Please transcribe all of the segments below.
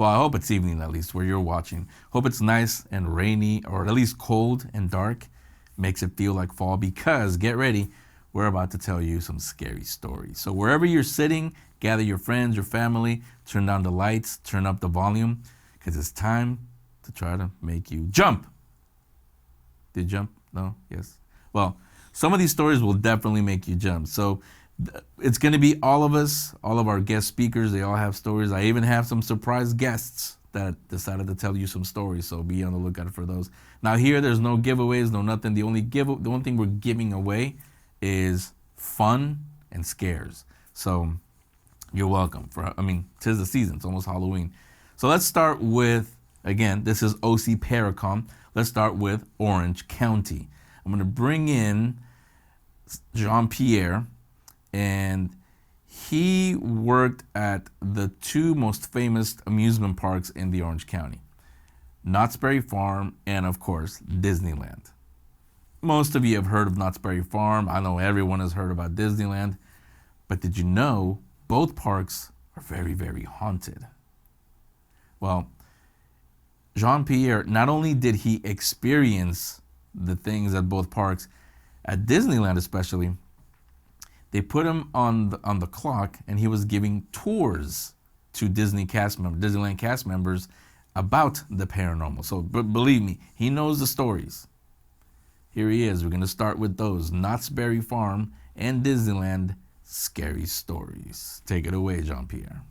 Well, I hope it's evening at least where you're watching. Hope it's nice and rainy, or at least cold and dark. Makes it feel like fall, because get ready, we're about to tell you some scary stories. So wherever you're sitting, gather your friends, your family, turn down the lights, turn up the volume, because it's time to try to make you jump. Did you jump? No? Yes? Well, some of these stories will definitely make you jump. So it's going to be all of us, all of our guest speakers. They all have stories. I even have some surprise guests that decided to tell you some stories. So be on the lookout for those. Now here, there's no giveaways, no nothing. The only thing we're giving away is fun and scares. So you're welcome. 'Tis the season. It's almost Halloween. So let's start with, again, this is OC Paracon. Let's start with Orange County. I'm going to bring in Jean-Pierre, and he worked at the two most famous amusement parks in the Orange County, Knott's Berry Farm and, of course, Disneyland. Most of you have heard of Knott's Berry Farm. I know everyone has heard about Disneyland. But did you know both parks are very, very haunted? Well, Jean-Pierre, not only did he experience the things at both parks, at Disneyland especially, they put him on the clock, and he was giving tours to Disneyland cast members about the paranormal. So believe me, he knows the stories. Here he is. We're going to start with those Knott's Berry Farm and Disneyland scary stories. Take it away, Jean-Pierre.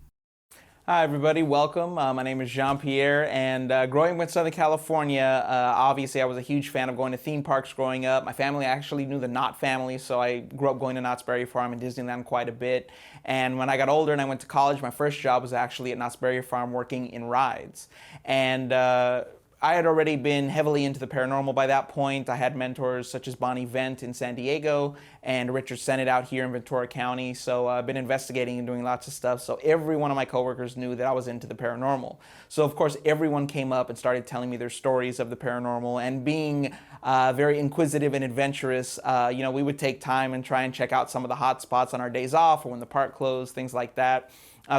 Hi everybody, welcome. My name is Jean-Pierre, and growing up in Southern California, obviously I was a huge fan of going to theme parks growing up. My family actually knew the Knott family, so I grew up going to Knott's Berry Farm and Disneyland quite a bit. And when I got older and I went to college, my first job was actually at Knott's Berry Farm working in rides. And I had already been heavily into the paranormal by that point. I had mentors such as Bonnie Vent in San Diego and Richard Sennett out here in Ventura County. So I've been investigating and doing lots of stuff. So every one of my coworkers knew that I was into the paranormal. So of course, everyone came up and started telling me their stories of the paranormal. And being very inquisitive and adventurous, we would take time and try and check out some of the hot spots on our days off or when the park closed, things like that.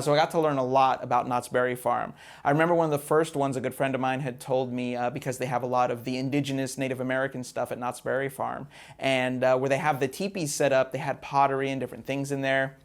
So I got to learn a lot about Knott's Berry Farm. I remember one of the first ones a good friend of mine had told me, because they have a lot of the indigenous Native American stuff at Knott's Berry Farm. And where they have the teepees set up, they had pottery and different things in there.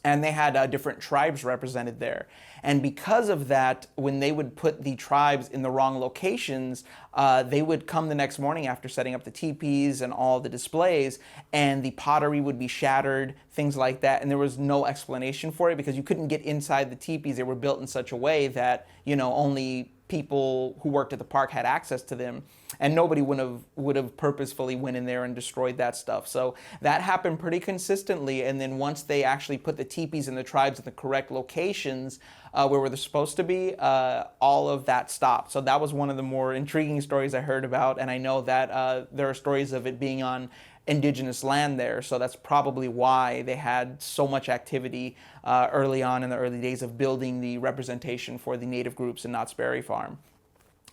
And they had different tribes represented there. And because of that, when they would put the tribes in the wrong locations, they would come the next morning after setting up the teepees and all the displays, and the pottery would be shattered, things like that. And there was no explanation for it because you couldn't get inside the teepees. They were built in such a way that, only people who worked at the park had access to them, and nobody would have purposefully went in there and destroyed that stuff. So that happened pretty consistently, and then once they actually put the teepees and the tribes in the correct locations where they're supposed to be, all of that stopped. So that was one of the more intriguing stories I heard about, and I know that there are stories of it being on indigenous land there, so that's probably why they had so much activity early on in the early days of building the representation for the native groups in Knott's Berry Farm.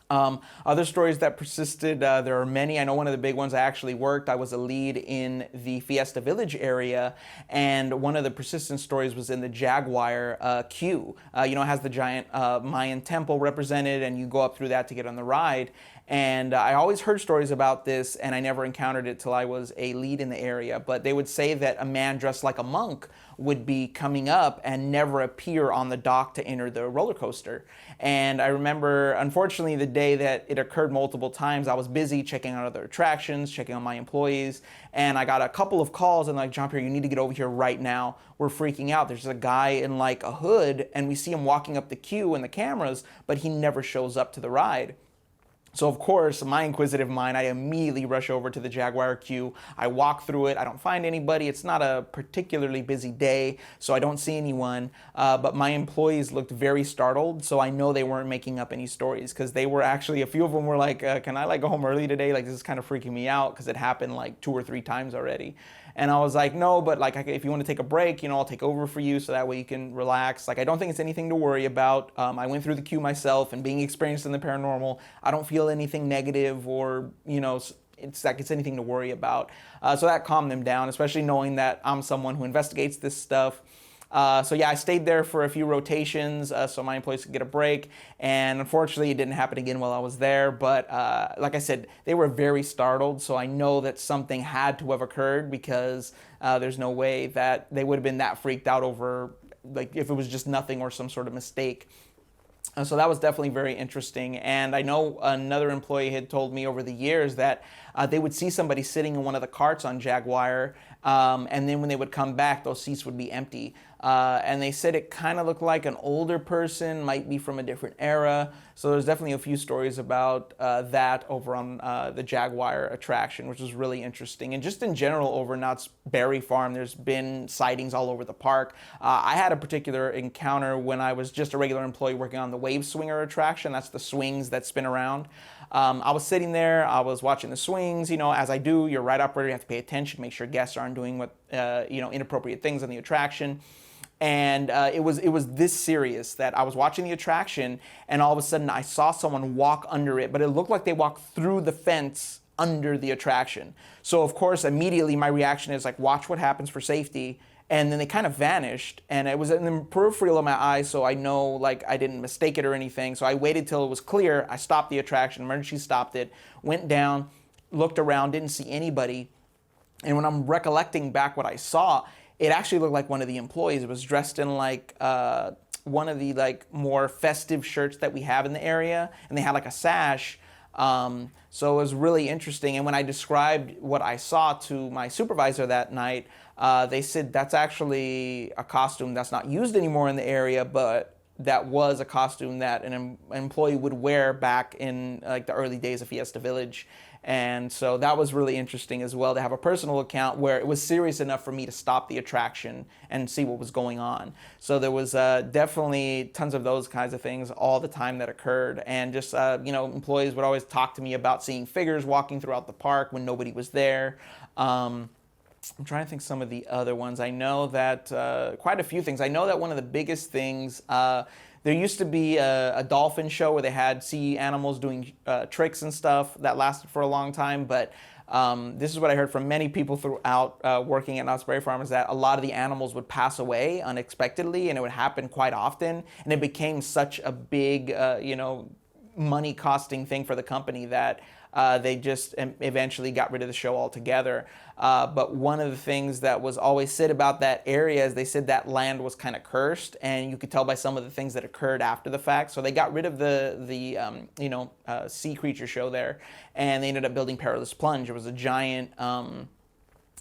Other stories that persisted, there are many. I know one of the big ones I actually worked. I was a lead in the Fiesta Village area, and one of the persistent stories was in the Jaguar queue. It has the giant Mayan temple represented, and you go up through that to get on the ride. And I always heard stories about this, and I never encountered it till I was a lead in the area. But they would say that a man dressed like a monk would be coming up and never appear on the dock to enter the roller coaster. And I remember, unfortunately, the day that it occurred multiple times, I was busy checking out other attractions, checking on my employees, and I got a couple of calls and like, Jean-Pierre, you need to get over here right now. We're freaking out. There's a guy in like a hood, and we see him walking up the queue and the cameras, but he never shows up to the ride. So of course, my inquisitive mind, I immediately rush over to the Jaguar queue. I walk through it. I don't find anybody. It's not a particularly busy day, so I don't see anyone. But my employees looked very startled, so I know they weren't making up any stories, because they were actually, a few of them were like, can I go home early today? This is kind of freaking me out, because it happened 2 or 3 times already. And I was like, no, but if you want to take a break, I'll take over for you so that way you can relax. I don't think it's anything to worry about. I went through the queue myself, and being experienced in the paranormal, I don't feel anything negative or, it's anything to worry about. So that calmed them down, especially knowing that I'm someone who investigates this stuff. So yeah, I stayed there for a few rotations so my employees could get a break. And unfortunately, it didn't happen again while I was there. But like I said, they were very startled. So I know that something had to have occurred because there's no way that they would have been that freaked out over, like, if it was just nothing or some sort of mistake. So that was definitely very interesting. And I know another employee had told me over the years that they would see somebody sitting in one of the carts on Jaguar, and then when they would come back, those seats would be empty. And they said it kind of looked like an older person, might be from a different era. So there's definitely a few stories about that over on the Jaguar attraction, which was really interesting. And just in general, over Knott's Berry Farm, there's been sightings all over the park. I had a particular encounter when I was just a regular employee working on the Wave Swinger attraction. That's the swings that spin around. I was sitting there, I was watching the swings, as I do, you're a ride operator, you have to pay attention, make sure guests aren't doing what, inappropriate things on the attraction. And it was this serious that I was watching the attraction, and all of a sudden I saw someone walk under it, but it looked like they walked through the fence under the attraction. So of course, immediately my reaction is like, watch what happens for safety. And then they kind of vanished, and it was in the peripheral of my eye, so I know like I didn't mistake it or anything. So I waited till it was clear. I stopped the attraction, emergency stopped it, went down, looked around, didn't see anybody. And when I'm recollecting back what I saw, it actually looked like one of the employees. It was dressed in like one of the like more festive shirts that we have in the area, and they had like a sash. So it was really interesting. And when I described what I saw to my supervisor that night, they said that's actually a costume that's not used anymore in the area, but that was a costume that an employee would wear back in like the early days of Fiesta Village. And so that was really interesting as well, to have a personal account where it was serious enough for me to stop the attraction and see what was going on. So there was definitely tons of those kinds of things all the time that occurred. And just, employees would always talk to me about seeing figures walking throughout the park when nobody was there. I'm trying to think some of the other ones. I know that quite a few things. I know that one of the biggest things, there used to be a dolphin show where they had sea animals doing tricks and stuff that lasted for a long time. But this is what I heard from many people throughout working at Knott's Berry Farm, is that a lot of the animals would pass away unexpectedly, and it would happen quite often. And it became such a big, money costing thing for the company that they just eventually got rid of the show altogether. But one of the things that was always said about that area is they said that land was kind of cursed, and you could tell by some of the things that occurred after the fact. So they got rid of the sea creature show there, and they ended up building Perilous Plunge. It was a giant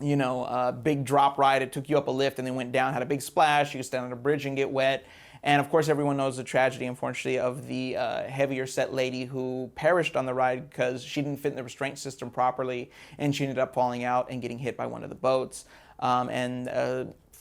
big drop ride. It took you up a lift and then went down, had a big splash. You could stand on a bridge and get wet. And of course, everyone knows the tragedy, unfortunately, of the heavier set lady who perished on the ride because she didn't fit in the restraint system properly, and she ended up falling out and getting hit by one of the boats.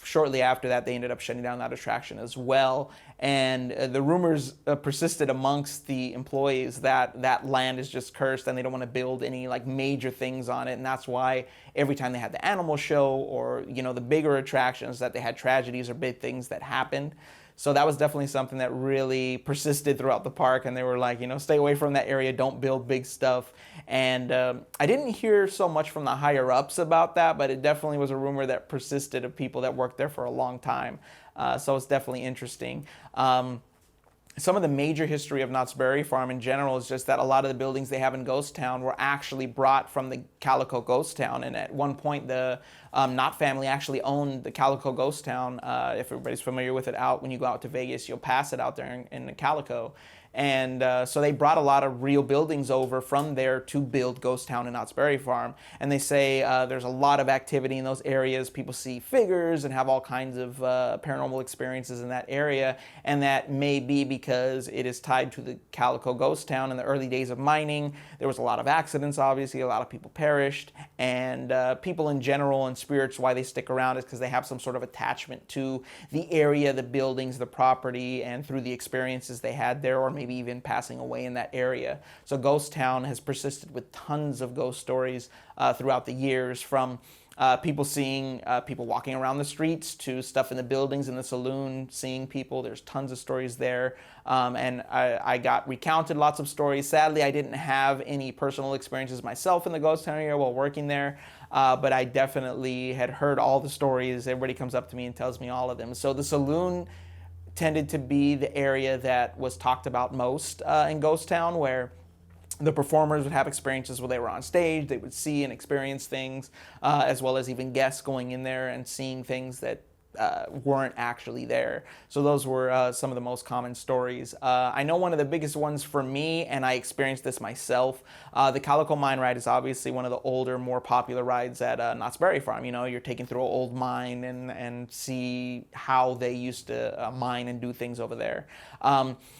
Shortly after that, they ended up shutting down that attraction as well. And the rumors persisted amongst the employees that that land is just cursed and they don't want to build any like major things on it. And that's why every time they had the animal show or, the bigger attractions, that they had tragedies or big things that happened. So that was definitely something that really persisted throughout the park, and they were like, stay away from that area, don't build big stuff. And I didn't hear so much from the higher ups about that, but it definitely was a rumor that persisted of people that worked there for a long time. So it's definitely interesting. Some of the major history of Knott's Berry Farm in general is just that a lot of the buildings they have in Ghost Town were actually brought from the Calico Ghost Town. And at one point, the Knott family actually owned the Calico Ghost Town. If everybody's familiar with it, when you go out to Vegas, you'll pass it out there in the Calico. And so they brought a lot of real buildings over from there to build Ghost Town and Knott's Berry Farm. And they say there's a lot of activity in those areas. People see figures and have all kinds of paranormal experiences in that area. And that may be because it is tied to the Calico Ghost Town. In the early days of mining, there was a lot of accidents, obviously. A lot of people perished. And people in general and spirits, why they stick around is because they have some sort of attachment to the area, the buildings, the property, and through the experiences they had there, or maybe even passing away in that area. So Ghost Town has persisted with tons of ghost stories throughout the years, from People seeing people walking around the streets to stuff in the buildings, in the saloon, seeing people. There's tons of stories there. And I got recounted lots of stories. Sadly, I didn't have any personal experiences myself in the ghost town area while working there. But I definitely had heard all the stories. Everybody comes up to me and tells me all of them. So the saloon tended to be the area that was talked about most in Ghost Town, where the performers would have experiences where they were on stage, they would see and experience things, as well as even guests going in there and seeing things that weren't actually there. So those were some of the most common stories. I know one of the biggest ones for me, and I experienced this myself, the Calico Mine Ride is obviously one of the older, more popular rides at Knott's Berry Farm. You know, you're taken through an old mine and see how they used to mine and do things over there.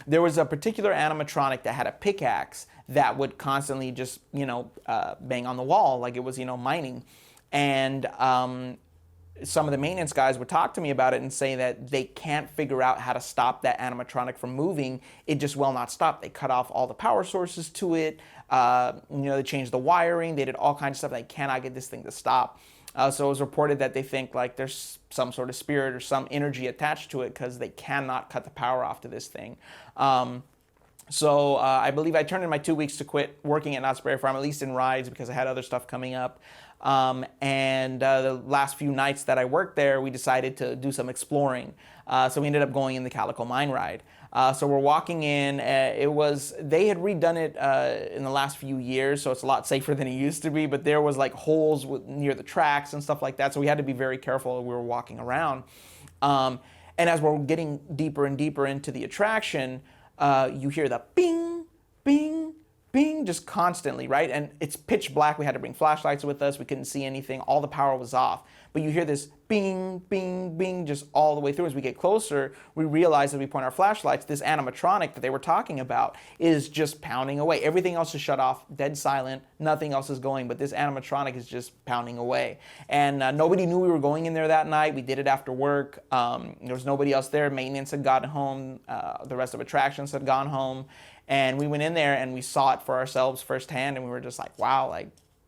There was a particular animatronic that had a pickaxe that would constantly just, bang on the wall like it was, mining. And some of the maintenance guys would talk to me about it and say that they can't figure out how to stop that animatronic from moving. It just will not stop. They cut off all the power sources to it. They changed the wiring. They did all kinds of stuff. They cannot get this thing to stop. So it was reported that they think like there's some sort of spirit or some energy attached to it because they cannot cut the power off to this thing. So I believe I turned in my 2 weeks to quit working at Knott's Berry Farm, at least in rides, because I had other stuff coming up. And the last few nights that I worked there, we decided to do some exploring. So we ended up going in the Calico Mine Ride. So we're walking in. They had redone it in the last few years, so it's a lot safer than it used to be. But there was like holes near the tracks and stuff like that, so we had to be very careful as we were walking around. And as we're getting deeper and deeper into the attraction, you hear the bing, bing, bing, just constantly, right? And it's pitch black. We had to bring flashlights with us. We couldn't see anything. All the power was off. But you hear this bing, bing, bing, just all the way through. As we get closer, we realize as we point our flashlights, this animatronic that they were talking about is just pounding away. Everything else is shut off, dead silent. Nothing else is going, but this animatronic is just pounding away. And nobody knew we were going in there that night. We did it after work. There was nobody else there. Maintenance had gotten home. The rest of attractions had gone home. And we went in there and we saw it for ourselves firsthand, and we were just like, wow,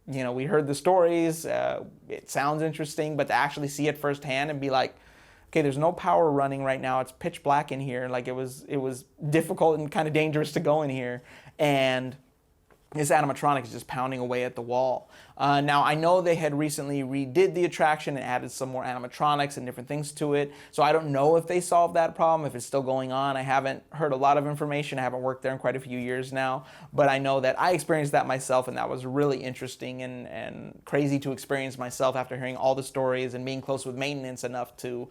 we heard the stories, it sounds interesting, but to actually see it firsthand and be like, okay, there's no power running right now, it's pitch black in here, like it was difficult and kind of dangerous to go in here, and this animatronic is just pounding away at the wall. Now, I know they had recently redid the attraction and added some more animatronics and different things to it, so I don't know if they solved that problem, if it's still going on. I haven't heard a lot of information. I haven't worked there in quite a few years now, but I know that I experienced that myself, and that was really interesting and crazy to experience myself after hearing all the stories and being close with maintenance enough to,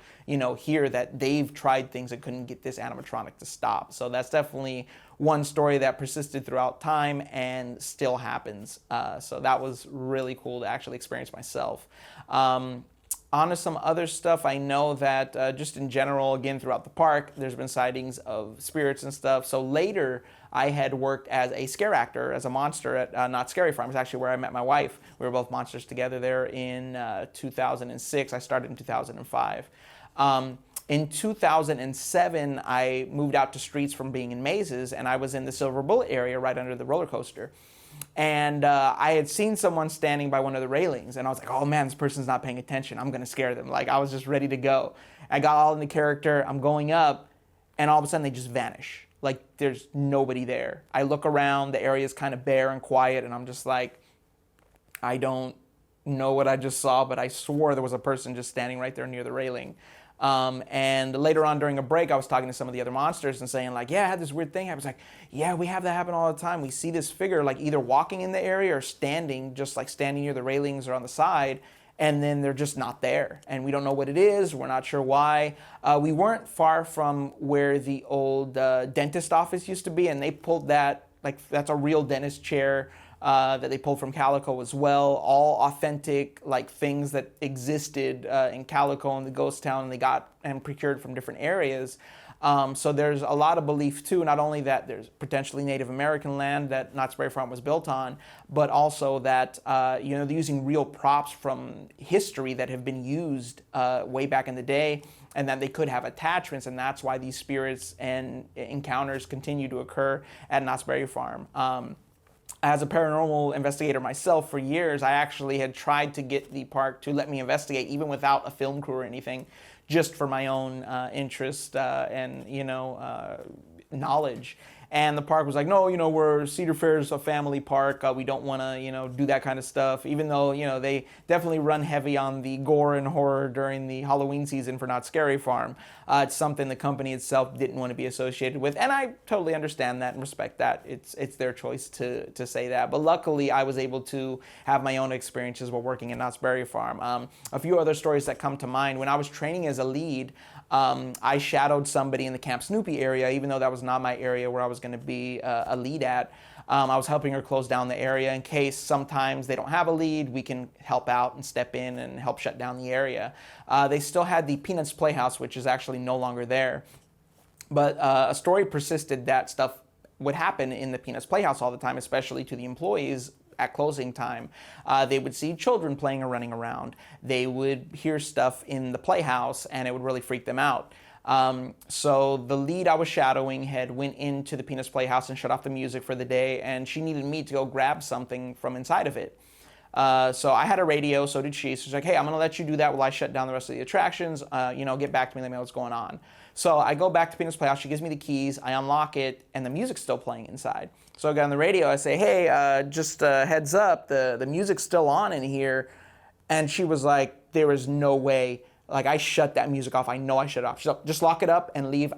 hear that they've tried things and couldn't get this animatronic to stop. So that's definitely one story that persisted throughout time and still happens. So that was really cool to actually experience myself. On to some other stuff, I know that just in general, again, throughout the park, there's been sightings of spirits and stuff. So later, I had worked as a scare actor, as a monster at Knott's Scary Farm. It's actually where I met my wife. We were both monsters together there in 2006. I started in 2005. In 2007, I moved out to streets from being in mazes, and I was in the Silver Bullet area right under the roller coaster. And I had seen someone standing by one of the railings, and I was like, oh man, this person's not paying attention. I'm going to scare them. Like, I was just ready to go. I got all into character. I'm going up, and all of a sudden they just vanish. Like, there's nobody there. I look around. The area's kind of bare and quiet, and I'm just like, I don't know what I just saw, but I swore there was a person just standing right there near the railing. And later on during a break, I was talking to some of the other monsters and saying like, yeah, I had this weird thing. I was like, yeah, we have that happen all the time. We see this figure like either walking in the area or standing, just like standing near the railings or on the side, and then they're just not there. And we don't know what it is. We're not sure why. We weren't far from where the old dentist office used to be, and they pulled that, like that's a real dentist chair that they pulled from Calico as well, all authentic like things that existed in Calico and the ghost town, and they got and procured from different areas. So there's a lot of belief too, not only that there's potentially Native American land that Knott's Berry Farm was built on, but also that they're using real props from history that have been used way back in the day, and that they could have attachments, and that's why these spirits and encounters continue to occur at Knott's Berry Farm. as a paranormal investigator myself for years, I actually had tried to get the park to let me investigate even without a film crew or anything, just for my own interest and knowledge. And the park was like, no, we're Cedar Fair's a family park. We don't want to, do that kind of stuff. Even though, they definitely run heavy on the gore and horror during the Halloween season for Knott's Scary Farm. It's something the company itself didn't want to be associated with. And I totally understand that and respect that. It's their choice to say that. But luckily, I was able to have my own experiences while working at Knott's Berry Farm. A few other stories that come to mind. When I was training as a lead, I shadowed somebody in the Camp Snoopy area, even though that was not my area where I was going to be a lead at. I was helping her close down the area in case sometimes they don't have a lead, we can help out and step in and help shut down the area. They still had the Peanuts Playhouse, which is actually no longer there. But a story persisted that stuff would happen in the Peanuts Playhouse all the time, especially to the employees at closing time. They would see children playing or running around. They would hear stuff in the playhouse and it would really freak them out. So the lead I was shadowing had went into the Peanuts Playhouse and shut off the music for the day, and she needed me to go grab something from inside of it. So I had a radio, so did she. So she's like, hey, I'm gonna let you do that while I shut down the rest of the attractions. Get back to me, let me know what's going on. So I go back to Peanuts Playhouse, she gives me the keys, I unlock it, and the music's still playing inside. So I go on the radio, I say, hey, just heads up, the music's still on in here. And she was like, there is no way. Like, I shut that music off. I know I shut it off. She's like, just lock it up and leave.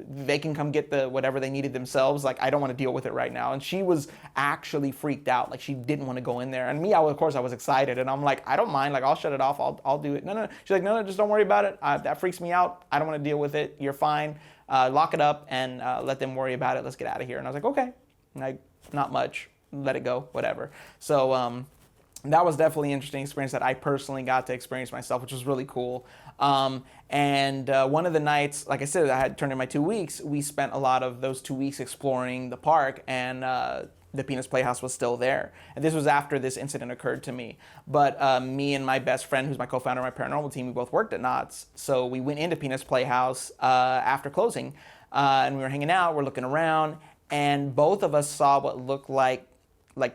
They can come get the whatever they needed themselves. Like, I don't want to deal with it right now. And she was actually freaked out. Like, she didn't want to go in there. And me, of course, I was excited. And I'm like, I don't mind. Like, I'll shut it off. I'll do it. No. She's like, no, just don't worry about it. That freaks me out. I don't want to deal with it. You're fine. Lock it up and let them worry about it. Let's get out of here. And I was like, okay. Like, not much. Let it go. Whatever. So, that was definitely an interesting experience that I personally got to experience myself, which was really cool. And one of the nights, like I said, I had turned in my 2 weeks. We spent a lot of those 2 weeks exploring the park, and the Peanuts Playhouse was still there. And this was after this incident occurred to me. But me and my best friend, who's my co-founder of my paranormal team, we both worked at Knott's. So we went into Peanuts Playhouse after closing, and we were hanging out, we're looking around, and both of us saw what looked like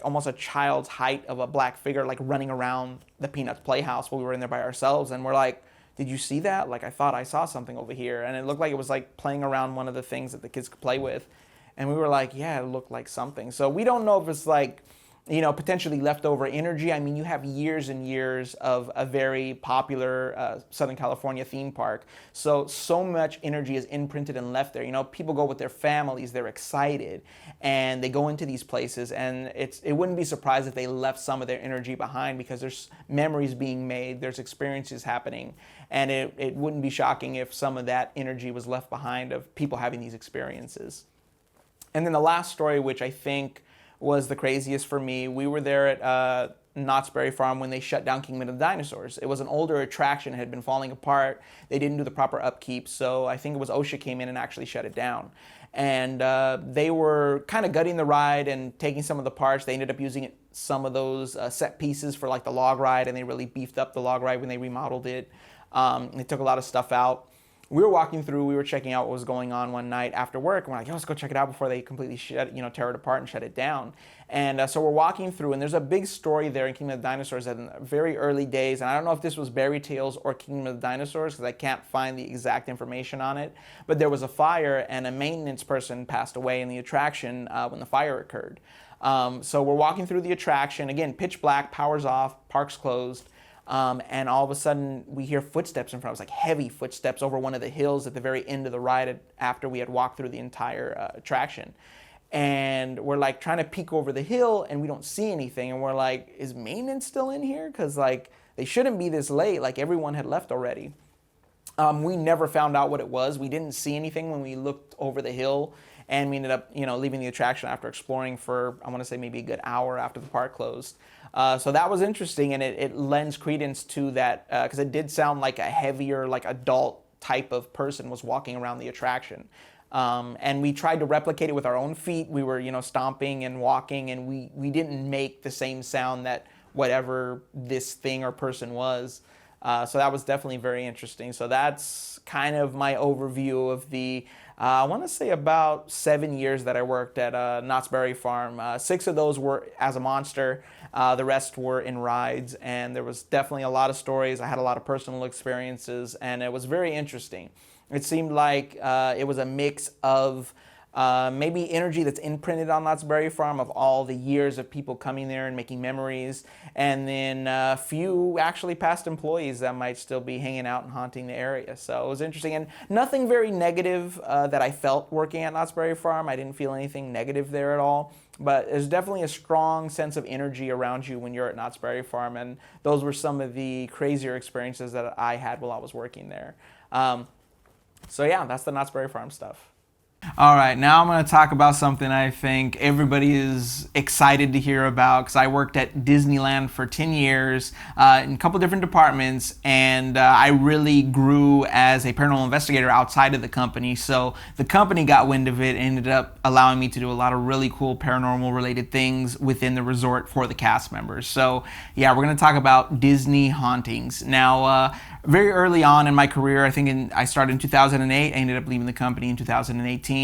almost a child's height of a black figure, like running around the Peanuts Playhouse while we were in there by ourselves. And we're like, did you see that? Like, I thought I saw something over here. And it looked like it was like playing around one of the things that the kids could play with. And we were like, yeah, it looked like something. So we don't know if it's like, potentially leftover energy. I mean, you have years and years of a very popular Southern California theme park. So much energy is imprinted and left there. People go with their families, they're excited, and they go into these places, and it wouldn't be surprised if they left some of their energy behind, because there's memories being made, there's experiences happening, and it wouldn't be shocking if some of that energy was left behind of people having these experiences. And then the last story, which I think was the craziest for me. We were there at Knott's Berry Farm when they shut down Kingdom of the Dinosaurs. It was an older attraction. It had been falling apart. They didn't do the proper upkeep, so I think it was OSHA came in and actually shut it down. And they were kind of gutting the ride and taking some of the parts. They ended up using some of those set pieces for like the log ride, and they really beefed up the log ride when they remodeled it. They took a lot of stuff out. We were walking through, we were checking out what was going on one night after work, and we're like, let's go check it out before they completely tear it apart and shut it down. And so we're walking through, and there's a big story there in Kingdom of the Dinosaurs that in the very early days, and I don't know if this was Berry Tales or Kingdom of the Dinosaurs, because I can't find the exact information on it, but there was a fire, and a maintenance person passed away in the attraction when the fire occurred. So we're walking through the attraction, again, pitch black, power's off, park's closed. And all of a sudden we hear footsteps in front of us, like heavy footsteps over one of the hills at the very end of the ride after we had walked through the entire attraction. And we're like trying to peek over the hill and we don't see anything. And we're like, is maintenance still in here? Because like they shouldn't be this late, like everyone had left already. We never found out what it was. We didn't see anything when we looked over the hill, and we ended up, leaving the attraction after exploring for, I want to say maybe a good hour after the park closed. So that was interesting, and it lends credence to that, because it did sound like a heavier, like adult type of person was walking around the attraction. And we tried to replicate it with our own feet. We were, stomping and walking, and we didn't make the same sound that whatever this thing or person was. So that was definitely very interesting. So that's kind of my overview of the I want to say about 7 years that I worked at Knott's Berry Farm. 6 of those were as a monster. The rest were in rides, and there was definitely a lot of stories. I had a lot of personal experiences, and it was very interesting. It seemed like it was a mix of maybe energy that's imprinted on Knott's Berry Farm of all the years of people coming there and making memories, and then a few actually past employees that might still be hanging out and haunting the area. So it was interesting, and nothing very negative that I felt working at Knott's Berry Farm. I didn't feel anything negative there at all. But there's definitely a strong sense of energy around you when you're at Knott's Berry Farm, and those were some of the crazier experiences that I had while I was working there. So yeah, that's the Knott's Berry Farm stuff. All right, now I'm going to talk about something I think everybody is excited to hear about, because I worked at Disneyland for 10 years in a couple different departments, and I really grew as a paranormal investigator outside of the company. So the company got wind of it and ended up allowing me to do a lot of really cool paranormal related things within the resort for the cast members. So yeah, we're going to talk about Disney hauntings. Now, very early on in my career, I started in 2008. I ended up leaving the company in 2018.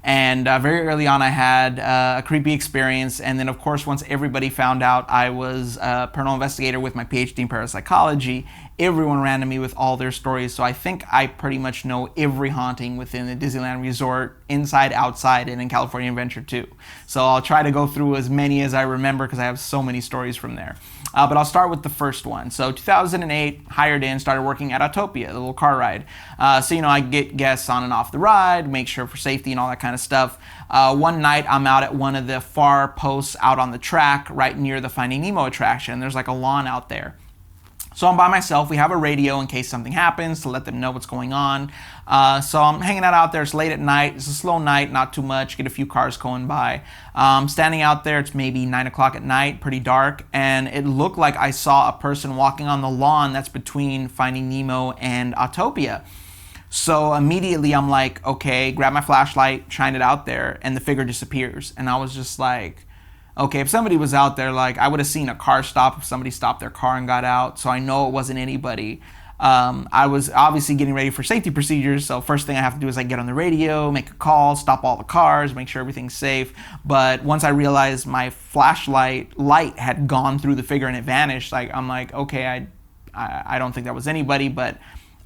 And very early on, I had a creepy experience. And then, of course, once everybody found out I was a paranormal investigator with my PhD in parapsychology, everyone ran to me with all their stories. So I think I pretty much know every haunting within the Disneyland Resort, inside, outside, and in California Adventure too. So I'll try to go through as many as I remember, because I have so many stories from there. But I'll start with the first one. So 2008, hired in, started working at Autopia, the little car ride. So I get guests on and off the ride, make sure for safety and all that kind of stuff. One night, I'm out at one of the far posts out on the track, right near the Finding Nemo attraction. There's like a lawn out there. So I'm by myself. We have a radio in case something happens to let them know what's going on. So I'm hanging out there. It's late at night. It's a slow night, not too much. Get a few cars going by. Standing out there. It's maybe 9 o'clock at night, pretty dark. And it looked like I saw a person walking on the lawn that's between Finding Nemo and Autopia. So immediately I'm like, okay, grab my flashlight, shine it out there, and the figure disappears. And I was just like, okay, if somebody was out there, like, I would have seen a car stop if somebody stopped their car and got out, so I know it wasn't anybody. I was obviously getting ready for safety procedures, so first thing I have to do is get on the radio, make a call, stop all the cars, make sure everything's safe. But once I realized my flashlight light had gone through the figure and it vanished, I'm like, okay, I don't think that was anybody, but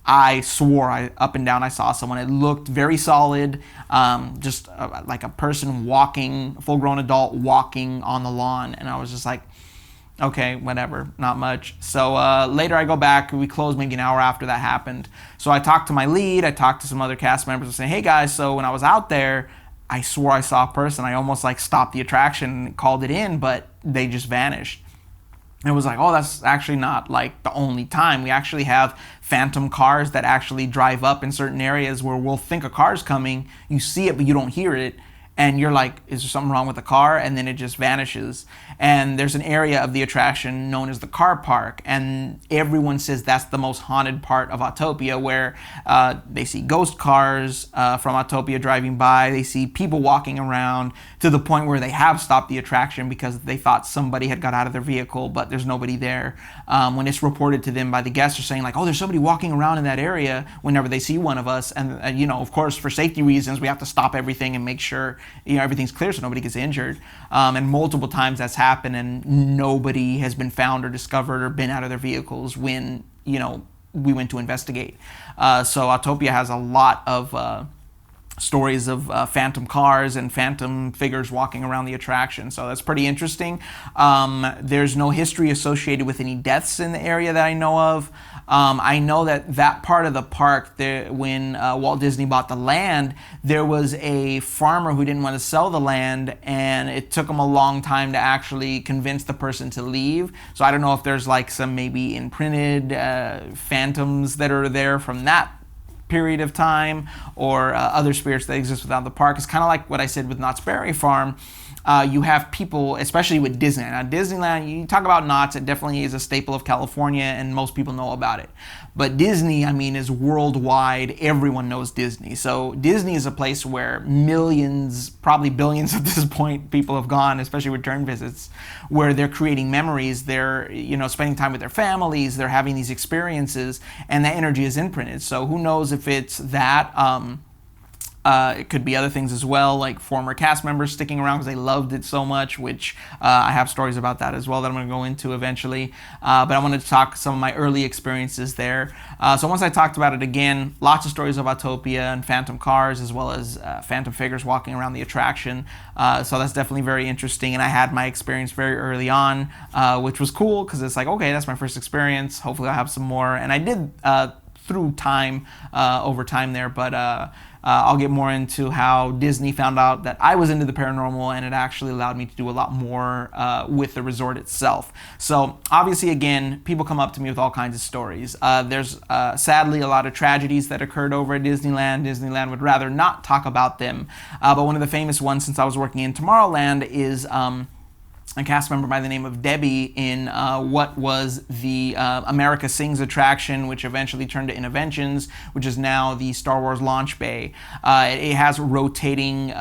I swore up and down I saw someone. It looked very solid, just like a person walking, a full-grown adult walking on the lawn. And I was just like, okay, whatever, not much. So later I go back. We closed maybe an hour after that happened. So I talked to my lead. I talked to some other cast members and say, hey guys, so when I was out there, I swore I saw a person. I almost stopped the attraction and called it in, but they just vanished. It was like, oh, that's actually not the only time. We actually have phantom cars that actually drive up in certain areas where we'll think a car's coming. You see it, but you don't hear it. And you're like, is there something wrong with the car? And then it just vanishes. And there's an area of the attraction known as the car park. And everyone says that's the most haunted part of Autopia, where they see ghost cars from Autopia driving by. They see people walking around, to the point where they have stopped the attraction because they thought somebody had got out of their vehicle, but there's nobody there. When it's reported to them by the guests, are saying oh, there's somebody walking around in that area whenever they see one of us. And of course, for safety reasons, we have to stop everything and make sure everything's clear so nobody gets injured. And multiple times that's happened, and nobody has been found or discovered or been out of their vehicles when we went to investigate. So Autopia has a lot of stories of phantom cars and phantom figures walking around the attraction. So that's pretty interesting. There's no history associated with any deaths in the area that I know of. I know that part of the park, when Walt Disney bought the land, there was a farmer who didn't want to sell the land, and it took him a long time to actually convince the person to leave. So I don't know if there's some maybe imprinted phantoms that are there from that period of time, or other spirits that exist without the park. It's kind of like what I said with Knott's Berry Farm. You have people, especially with Disneyland. Now, Disneyland, you talk about Knott's, it definitely is a staple of California, and most people know about it. But Disney, is worldwide. Everyone knows Disney. So Disney is a place where millions, probably billions at this point, people have gone, especially return visits, where they're creating memories. They're, spending time with their families. They're having these experiences, and that energy is imprinted. So who knows if it's that. It could be other things as well, like former cast members sticking around because they loved it so much, which I have stories about that as well that I'm going to go into eventually. But I wanted to talk some of my early experiences there. So once I talked about it again, lots of stories of Autopia and phantom cars, as well as phantom figures walking around the attraction. So that's definitely very interesting. And I had my experience very early on, which was cool because it's like, okay, that's my first experience. Hopefully I'll have some more. And I did through time, over time there, but I'll get more into how Disney found out that I was into the paranormal, and it actually allowed me to do a lot more with the resort itself. So obviously, again, people come up to me with all kinds of stories. There's sadly a lot of tragedies that occurred over at Disneyland. Disneyland would rather not talk about them, but one of the famous ones since I was working in Tomorrowland is a cast member by the name of Debbie in what was the America Sings attraction, which eventually turned to Interventions, which is now the Star Wars launch bay. It has rotating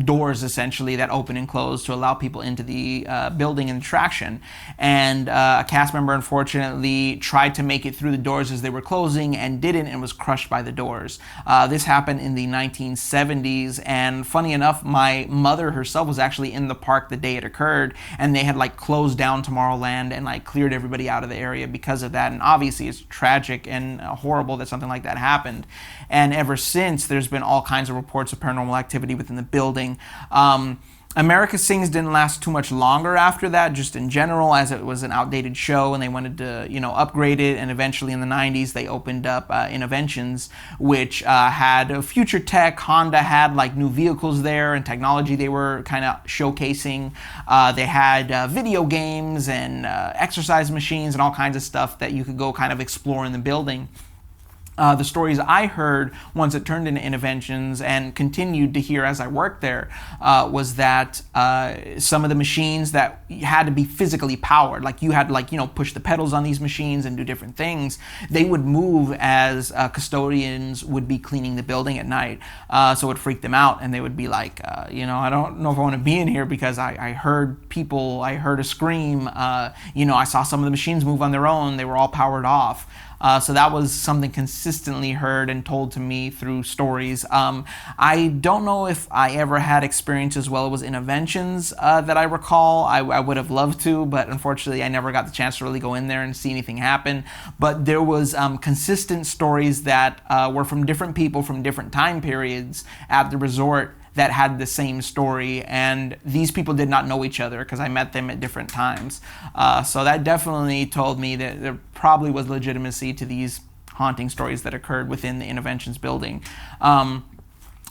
doors essentially that open and close to allow people into the building and attraction. And a cast member unfortunately tried to make it through the doors as they were closing and didn't, and was crushed by the doors. This happened in the 1970s, and funny enough, my mother herself was actually in the park the day it occurred, and they had like closed down Tomorrowland and like cleared everybody out of the area because of that. And obviously it's tragic and horrible that something like that happened. And ever since, there's been all kinds of reports of paranormal activity within the building. America Sings didn't last too much longer after that, just in general, as it was an outdated show and they wanted to, upgrade it. And eventually in the 90s, they opened up Interventions, which had future tech. Honda had like new vehicles there and technology they were kind of showcasing. They had video games and exercise machines and all kinds of stuff that you could go kind of explore in the building. The stories I heard once it turned into Interventions and continued to hear as I worked there was that some of the machines that had to be physically powered, like you had to push the pedals on these machines and do different things, they would move as custodians would be cleaning the building at night. So it would freak them out, and they would be like, I don't know if I want to be in here because I heard people, I heard a scream, I saw some of the machines move on their own, they were all powered off. So that was something consistently heard and told to me through stories. I don't know if I ever had experiences while it was Interventions that I recall. I would have loved to, but unfortunately I never got the chance to really go in there and see anything happen. But there was consistent stories that were from different people from different time periods at the resort that had the same story, and these people did not know each other because I met them at different times. So that definitely told me that there probably was legitimacy to these haunting stories that occurred within the Interventions building.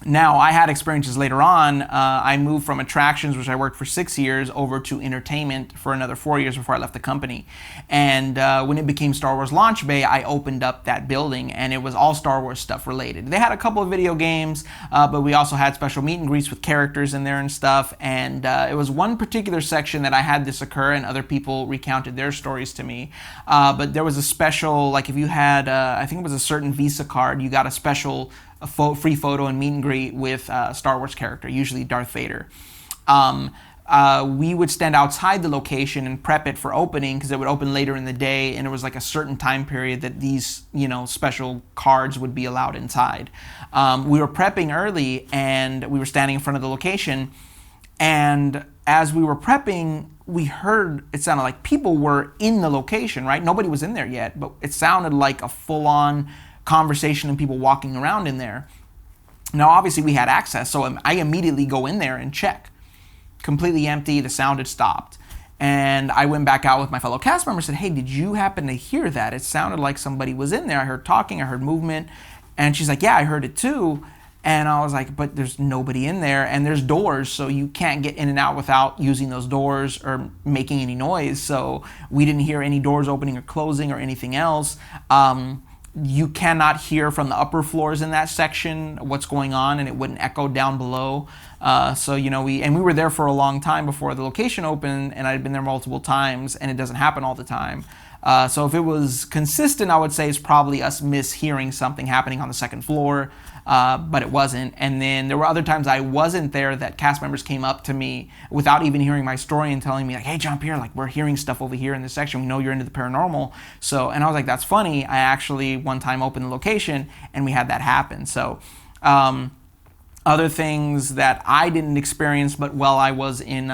Now, I had experiences later on. I moved from attractions, which I worked for 6 years, over to entertainment for another 4 years before I left the company. And when it became Star Wars Launch Bay, I opened up that building, and it was all Star Wars stuff related. They had a couple of video games, but we also had special meet and greets with characters in there and stuff. And it was one particular section that I had this occur, and other people recounted their stories to me. But there was a special, like if you had, I think it was a certain Visa card, you got a special free photo and meet and greet with a Star Wars character, usually Darth Vader. We would stand outside the location and prep it for opening because it would open later in the day, and it was like a certain time period that these, special cards would be allowed inside. We were prepping early, and we were standing in front of the location, and as we were prepping, we heard, it sounded like people were in the location, right? Nobody was in there yet, but it sounded like a full-on conversation and people walking around in there. Now, obviously, we had access, so I immediately go in there and check. Completely empty, the sound had stopped. And I went back out with my fellow cast member and said, hey, did you happen to hear that? It sounded like somebody was in there. I heard talking, I heard movement. And she's like, yeah, I heard it too. And I was like, but there's nobody in there, and there's doors, so you can't get in and out without using those doors or making any noise. So we didn't hear any doors opening or closing or anything else. You cannot hear from the upper floors in that section what's going on, and it wouldn't echo down below. So we were there for a long time before the location opened, and I'd been there multiple times, and it doesn't happen all the time. So if it was consistent, I would say it's probably us mishearing something happening on the second floor, but it wasn't. And then there were other times I wasn't there that cast members came up to me without even hearing my story and telling me like, hey, Jean-Pierre, like we're hearing stuff over here in this section. We know you're into the paranormal. So, and I was like, that's funny. I actually one time opened the location and we had that happen. So, Other things that I didn't experience, but while I was in,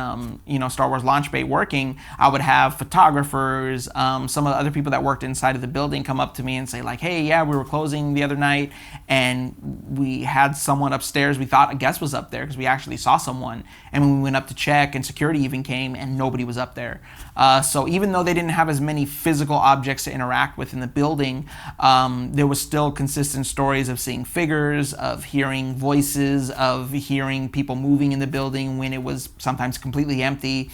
Star Wars Launch Bay working, I would have photographers, some of the other people that worked inside of the building come up to me and say like, hey, yeah, we were closing the other night and we had someone upstairs. We thought a guest was up there because we actually saw someone. And when we went up to check and security even came and nobody was up there. So even though they didn't have as many physical objects to interact with in the building, there was still consistent stories of seeing figures, of hearing voices, of hearing people moving in the building when it was sometimes completely empty,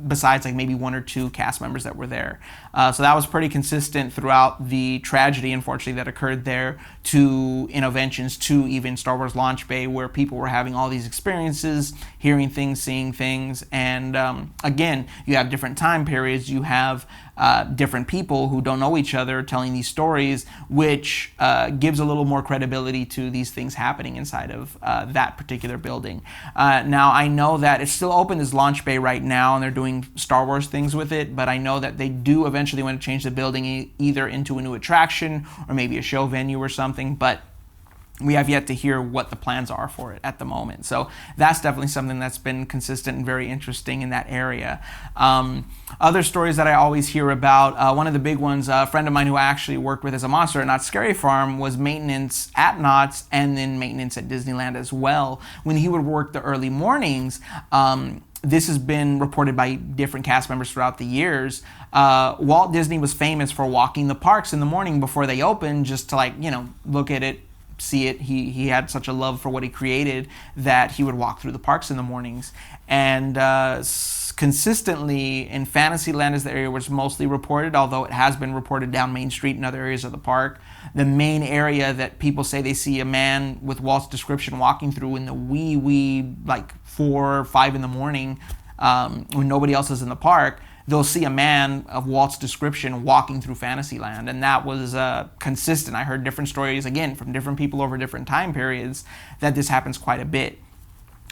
besides like maybe one or two cast members that were there. So that was pretty consistent throughout the tragedy, unfortunately, that occurred there, to interventions, to even Star Wars Launch Bay, where people were having all these experiences, hearing things, seeing things. And again, you have different time periods. You have different people who don't know each other telling these stories, which gives a little more credibility to these things happening inside of that particular building. Now, I know that it's still open as Launch Bay right now, and they're doing Star Wars things with it, but I know that they do eventually want to change the building either into a new attraction or maybe a show venue or something, but we have yet to hear what the plans are for it at the moment. So that's definitely something that's been consistent and very interesting in that area. Other stories that I always hear about, one of the big ones, a friend of mine who I actually worked with as a monster at Knott's Scary Farm, was maintenance at Knott's and then maintenance at Disneyland as well. When he would work the early mornings, this has been reported by different cast members throughout the years. Walt Disney was famous for walking the parks in the morning before they opened, just to look at it, see it. He had such a love for what he created that he would walk through the parks in the mornings. And consistently in Fantasyland is the area where it's mostly reported, although it has been reported down Main Street and other areas of the park. The main area that people say they see a man with Walt's description walking through in the wee, like 4 or 5 in the morning, when nobody else is in the park, they'll see a man of Walt's description walking through Fantasyland. And that was consistent. I heard different stories, again, from different people over different time periods, that this happens quite a bit.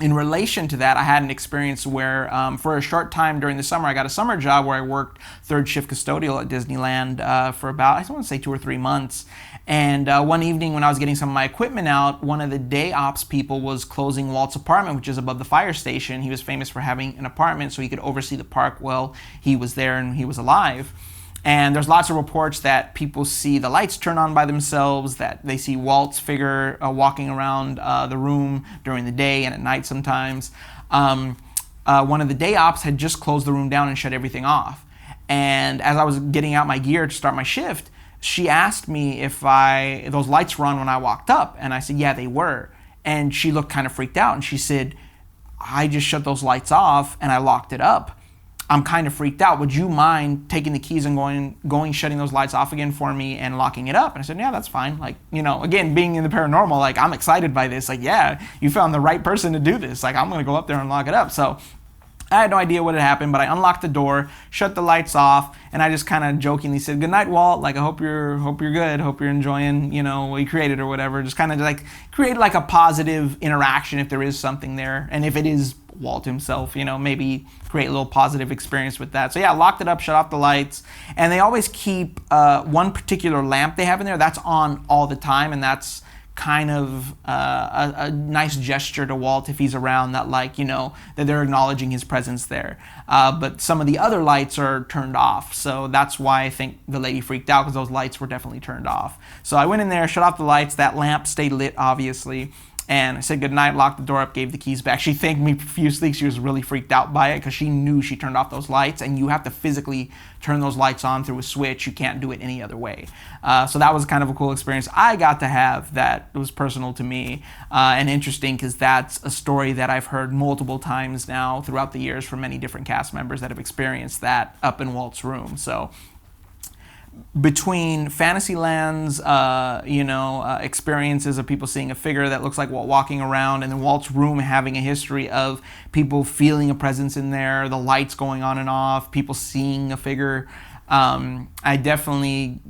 In relation to that, I had an experience where for a short time during the summer, I got a summer job where I worked third shift custodial at Disneyland for about, I want to say 2 or 3 months. And one evening when I was getting some of my equipment out, one of the day ops people was closing Walt's apartment, which is above the fire station. He was famous for having an apartment so he could oversee the park while he was there and he was alive. And there's lots of reports that people see the lights turn on by themselves, that they see Walt's figure walking around the room during the day and at night sometimes. One of the day ops had just closed the room down and shut everything off. And as I was getting out my gear to start my shift, she asked me if those lights were on when I walked up. And I said, yeah, they were. And she looked kind of freaked out. And she said, I just shut those lights off and I locked it up. I'm kind of freaked out. Would you mind taking the keys and going, shutting those lights off again for me and locking it up? And I said, yeah, that's fine. Again, being in the paranormal, I'm excited by this. Yeah, you found the right person to do this. I'm going to go up there and lock it up. So I had no idea what had happened, but I unlocked the door, shut the lights off, and I just kind of jokingly said, good night, Walt. I hope you're good. Hope you're enjoying, what you created or whatever. Just kind of create a positive interaction if there is something there. And if it is Walt himself, maybe create a little positive experience with that. So yeah, I locked it up, shut off the lights, and they always keep one particular lamp they have in there that's on all the time, and that's kind of a nice gesture to Walt if he's around, that that they're acknowledging his presence there. But some of the other lights are turned off, so that's why I think the lady freaked out, because those lights were definitely turned off. So I went in there, shut off the lights, that lamp stayed lit obviously, and I said goodnight, locked the door up, gave the keys back. She thanked me profusely. She was really freaked out by it because she knew she turned off those lights, and you have to physically turn those lights on through a switch. You can't do it any other way. So that was kind of a cool experience I got to have that was personal to me and interesting, because that's a story that I've heard multiple times now throughout the years from many different cast members that have experienced that up in Walt's room. So between Fantasyland's, experiences of people seeing a figure that looks like Walt walking around, and then Walt's room having a history of people feeling a presence in there, the lights going on and off, people seeing a figure, I definitely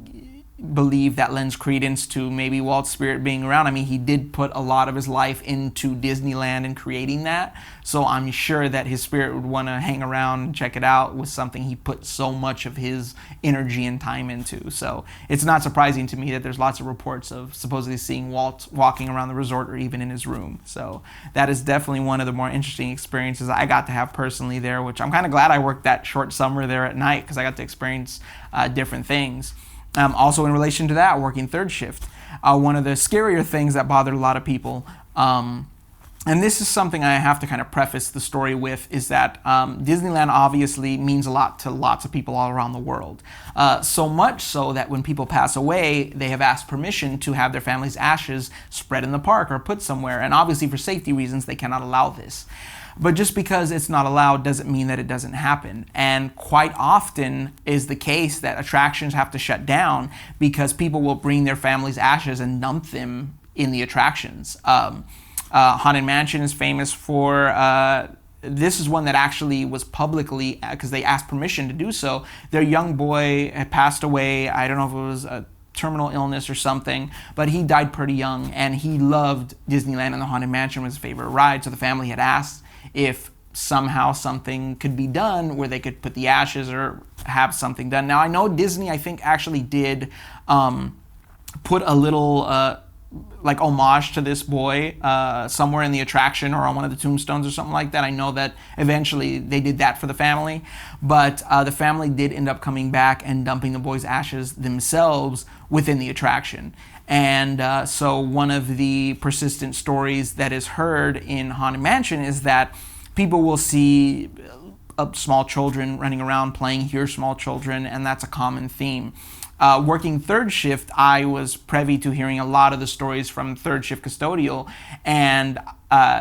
believe that lends credence to maybe Walt's spirit being around. I mean, he did put a lot of his life into Disneyland and creating that, so I'm sure that his spirit would want to hang around and check it out with something he put so much of his energy and time into. So it's not surprising to me that there's lots of reports of supposedly seeing Walt walking around the resort or even in his room. So that is definitely one of the more interesting experiences I got to have personally there, which I'm kind of glad I worked that short summer there at night, because I got to experience different things. Also, in relation to that, working third shift, one of the scarier things that bothered a lot of people, and this is something I have to kind of preface the story with, is that Disneyland obviously means a lot to lots of people all around the world. So much so that when people pass away, they have asked permission to have their family's ashes spread in the park or put somewhere. And obviously for safety reasons, they cannot allow this. But just because it's not allowed doesn't mean that it doesn't happen. And quite often is the case that attractions have to shut down because people will bring their family's ashes and dump them in the attractions. Haunted Mansion is famous for, this is one that actually was publicly, because they asked permission to do so. Their young boy had passed away. I don't know if it was a terminal illness or something, but he died pretty young, and he loved Disneyland, and the Haunted Mansion was his favorite ride. So the family had asked if somehow something could be done where they could put the ashes or have something done. Now, I know Disney, I think, actually did put a little like homage to this boy somewhere in the attraction or on one of the tombstones or something like that. I know that eventually they did that for the family, but the family did end up coming back and dumping the boy's ashes themselves within the attraction. And so one of the persistent stories that is heard in Haunted Mansion is that people will see small children running around playing, hear small children, and that's a common theme. Working third shift, I was privy to hearing a lot of the stories from third shift custodial, and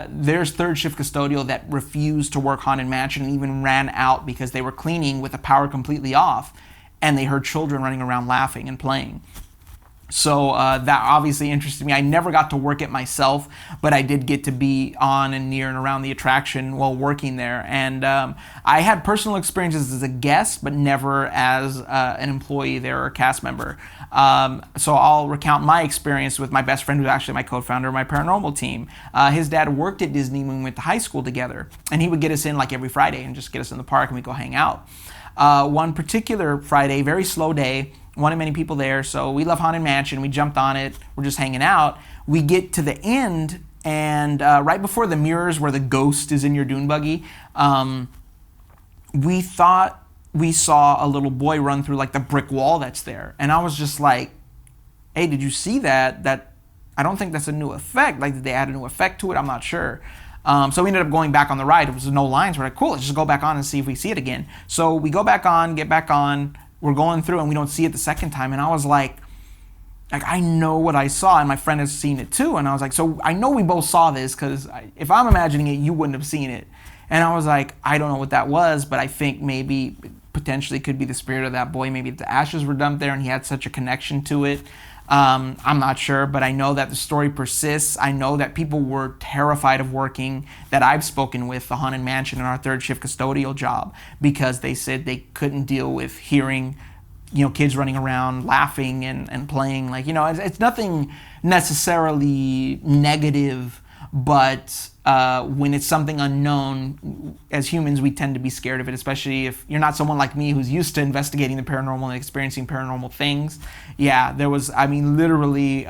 there's third shift custodial that refused to work Haunted Mansion and even ran out because they were cleaning with the power completely off, and they heard children running around laughing and playing. So that obviously interested me. I never got to work it myself, but I did get to be on and near and around the attraction while working there. And I had personal experiences as a guest, but never as an employee there or a cast member. So I'll recount my experience with my best friend, who's actually my co-founder of my paranormal team. His dad worked at Disney when we went to high school together, and he would get us in like every Friday and just get us in the park and we'd go hang out. One particular Friday, very slow day, one of many people there, so we love Haunted Mansion. We jumped on it. We're just hanging out. We get to the end, and right before the mirrors where the ghost is in your dune buggy, we thought we saw a little boy run through like the brick wall that's there. And I was just like, hey, did you see that? I don't think that's a new effect. Like, did they add a new effect to it? I'm not sure. So we ended up going back on the ride. It was no lines. We're like, cool, let's just go back on and see if we see it again. So we go back on, get back on. We're going through and we don't see it the second time. And I was like, I know what I saw, and my friend has seen it too. And I was like, so I know we both saw this, because if I'm imagining it, you wouldn't have seen it. And I was like, I don't know what that was, but I think maybe potentially could be the spirit of that boy. Maybe the ashes were dumped there and he had such a connection to it. I'm not sure, but I know that the story persists. I know that people were terrified of working, that I've spoken with, the Haunted Mansion in our third shift custodial job, because they said they couldn't deal with hearing, kids running around laughing and playing. Like, it's nothing necessarily negative, but when it's something unknown, as humans, we tend to be scared of it, especially if you're not someone like me who's used to investigating the paranormal and experiencing paranormal things. Yeah, there was, literally,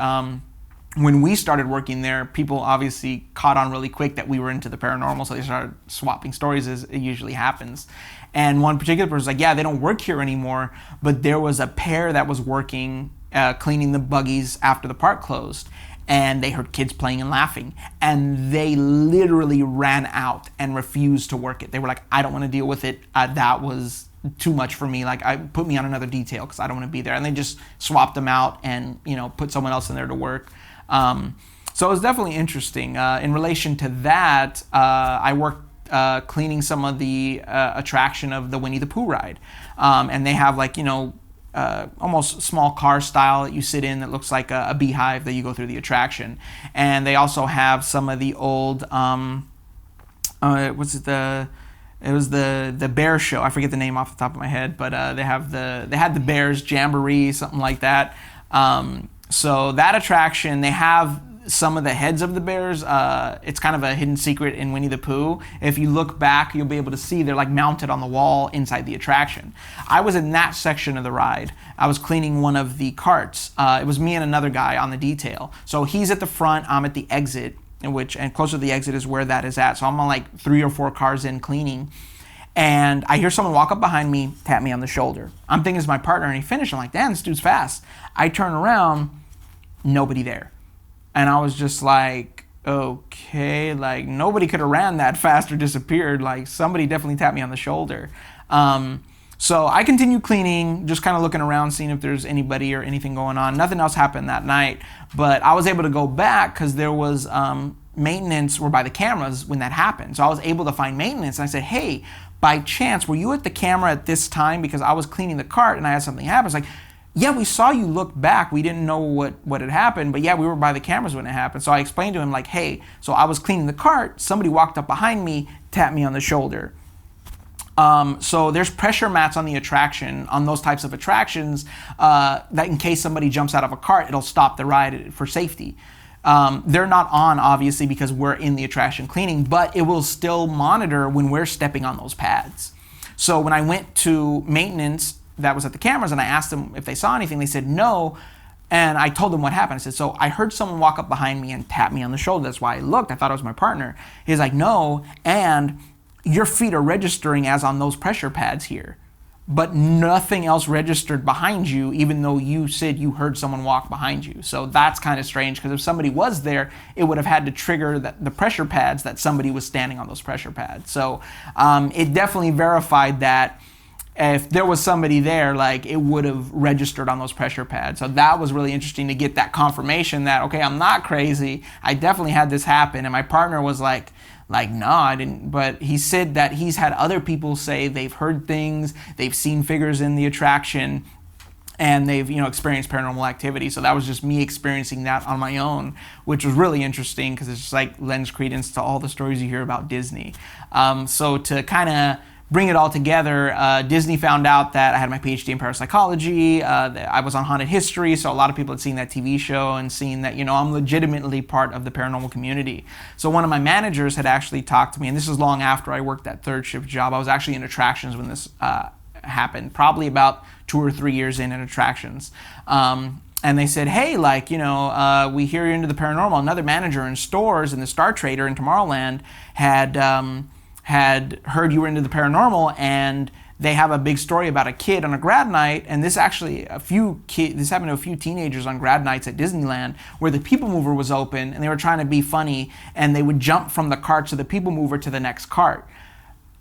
when we started working there, people obviously caught on really quick that we were into the paranormal, so they started swapping stories, as it usually happens. And one particular person was like, yeah, they don't work here anymore, but there was a pair that was working, cleaning the buggies after the park closed. And they heard kids playing and laughing, and they literally ran out and refused to work it. They were like, I don't want to deal with it. That was too much for me. Like, put me on another detail because I don't want to be there. And they just swapped them out and, put someone else in there to work. So it was definitely interesting. In relation to that, I worked cleaning some of the attraction of the Winnie the Pooh ride. And they have almost small car style that you sit in that looks like a beehive that you go through the attraction. And they also have some of the old, it was the bear show. I forget the name off the top of my head, but they had the Bears Jamboree, something like that. So that attraction, they have some of the heads of the bears. It's kind of a hidden secret in Winnie the Pooh. If you look back, you'll be able to see they're like mounted on the wall inside the attraction. I was in that section of the ride. I was cleaning one of the carts. It was me and another guy on the detail. So he's at the front, I'm at the exit, and closer to the exit is where that is at. So I'm on like 3 or 4 cars in cleaning. And I hear someone walk up behind me, tap me on the shoulder. I'm thinking it's my partner, and he finished. I'm like, damn, this dude's fast. I turn around, nobody there. And I was just like, okay, like nobody could have ran that fast or disappeared. Like somebody definitely tapped me on the shoulder. So I continued cleaning, just kind of looking around, seeing if there's anybody or anything going on. Nothing else happened that night, but I was able to go back because there was maintenance were by the cameras when that happened. So I was able to find maintenance, and I said, hey, by chance, were you at the camera at this time? Because I was cleaning the cart and I had something happen. It's like, yeah, we saw you look back. We didn't know what had happened, but yeah, we were by the cameras when it happened. So I explained to him like, hey, so I was cleaning the cart. Somebody walked up behind me, tapped me on the shoulder. So there's pressure mats on the attraction, on those types of attractions, that in case somebody jumps out of a cart, it'll stop the ride for safety. They're not on, obviously, because we're in the attraction cleaning, but it will still monitor when we're stepping on those pads. So when I went to maintenance that was at the cameras and I asked them if they saw anything, they said no. And I told them what happened. I said, so I heard someone walk up behind me and tap me on the shoulder. That's why I looked. I thought it was my partner. He's like, no, and your feet are registering as on those pressure pads here. But nothing else registered behind you, even though you said you heard someone walk behind you. So that's kind of strange, because if somebody was there, it would have had to trigger the pressure pads that somebody was standing on those pressure pads. So it definitely verified that if there was somebody there, like it would have registered on those pressure pads. So that was really interesting to get that confirmation that, okay, I'm not crazy. I definitely had this happen. And my partner was like, no, I didn't. But he said that he's had other people say they've heard things, they've seen figures in the attraction, and they've, experienced paranormal activity. So that was just me experiencing that on my own, which was really interesting because it's just like lends credence to all the stories you hear about Disney. So to kind of bring it all together, Disney found out that I had my PhD in parapsychology. I was on Haunted History, so a lot of people had seen that TV show and seen that, I'm legitimately part of the paranormal community. So one of my managers had actually talked to me, and this is long after I worked that third shift job. I was actually in attractions when this happened, probably about 2 or 3 years in attractions. And they said, hey, we hear you're into the paranormal. Another manager in stores in the Star Trader in Tomorrowland had heard you were into the paranormal, and they have a big story about a kid on a grad night, and this happened to a few teenagers on grad nights at Disneyland, where the people mover was open, and they were trying to be funny, and they would jump from the carts of the people mover to the next cart.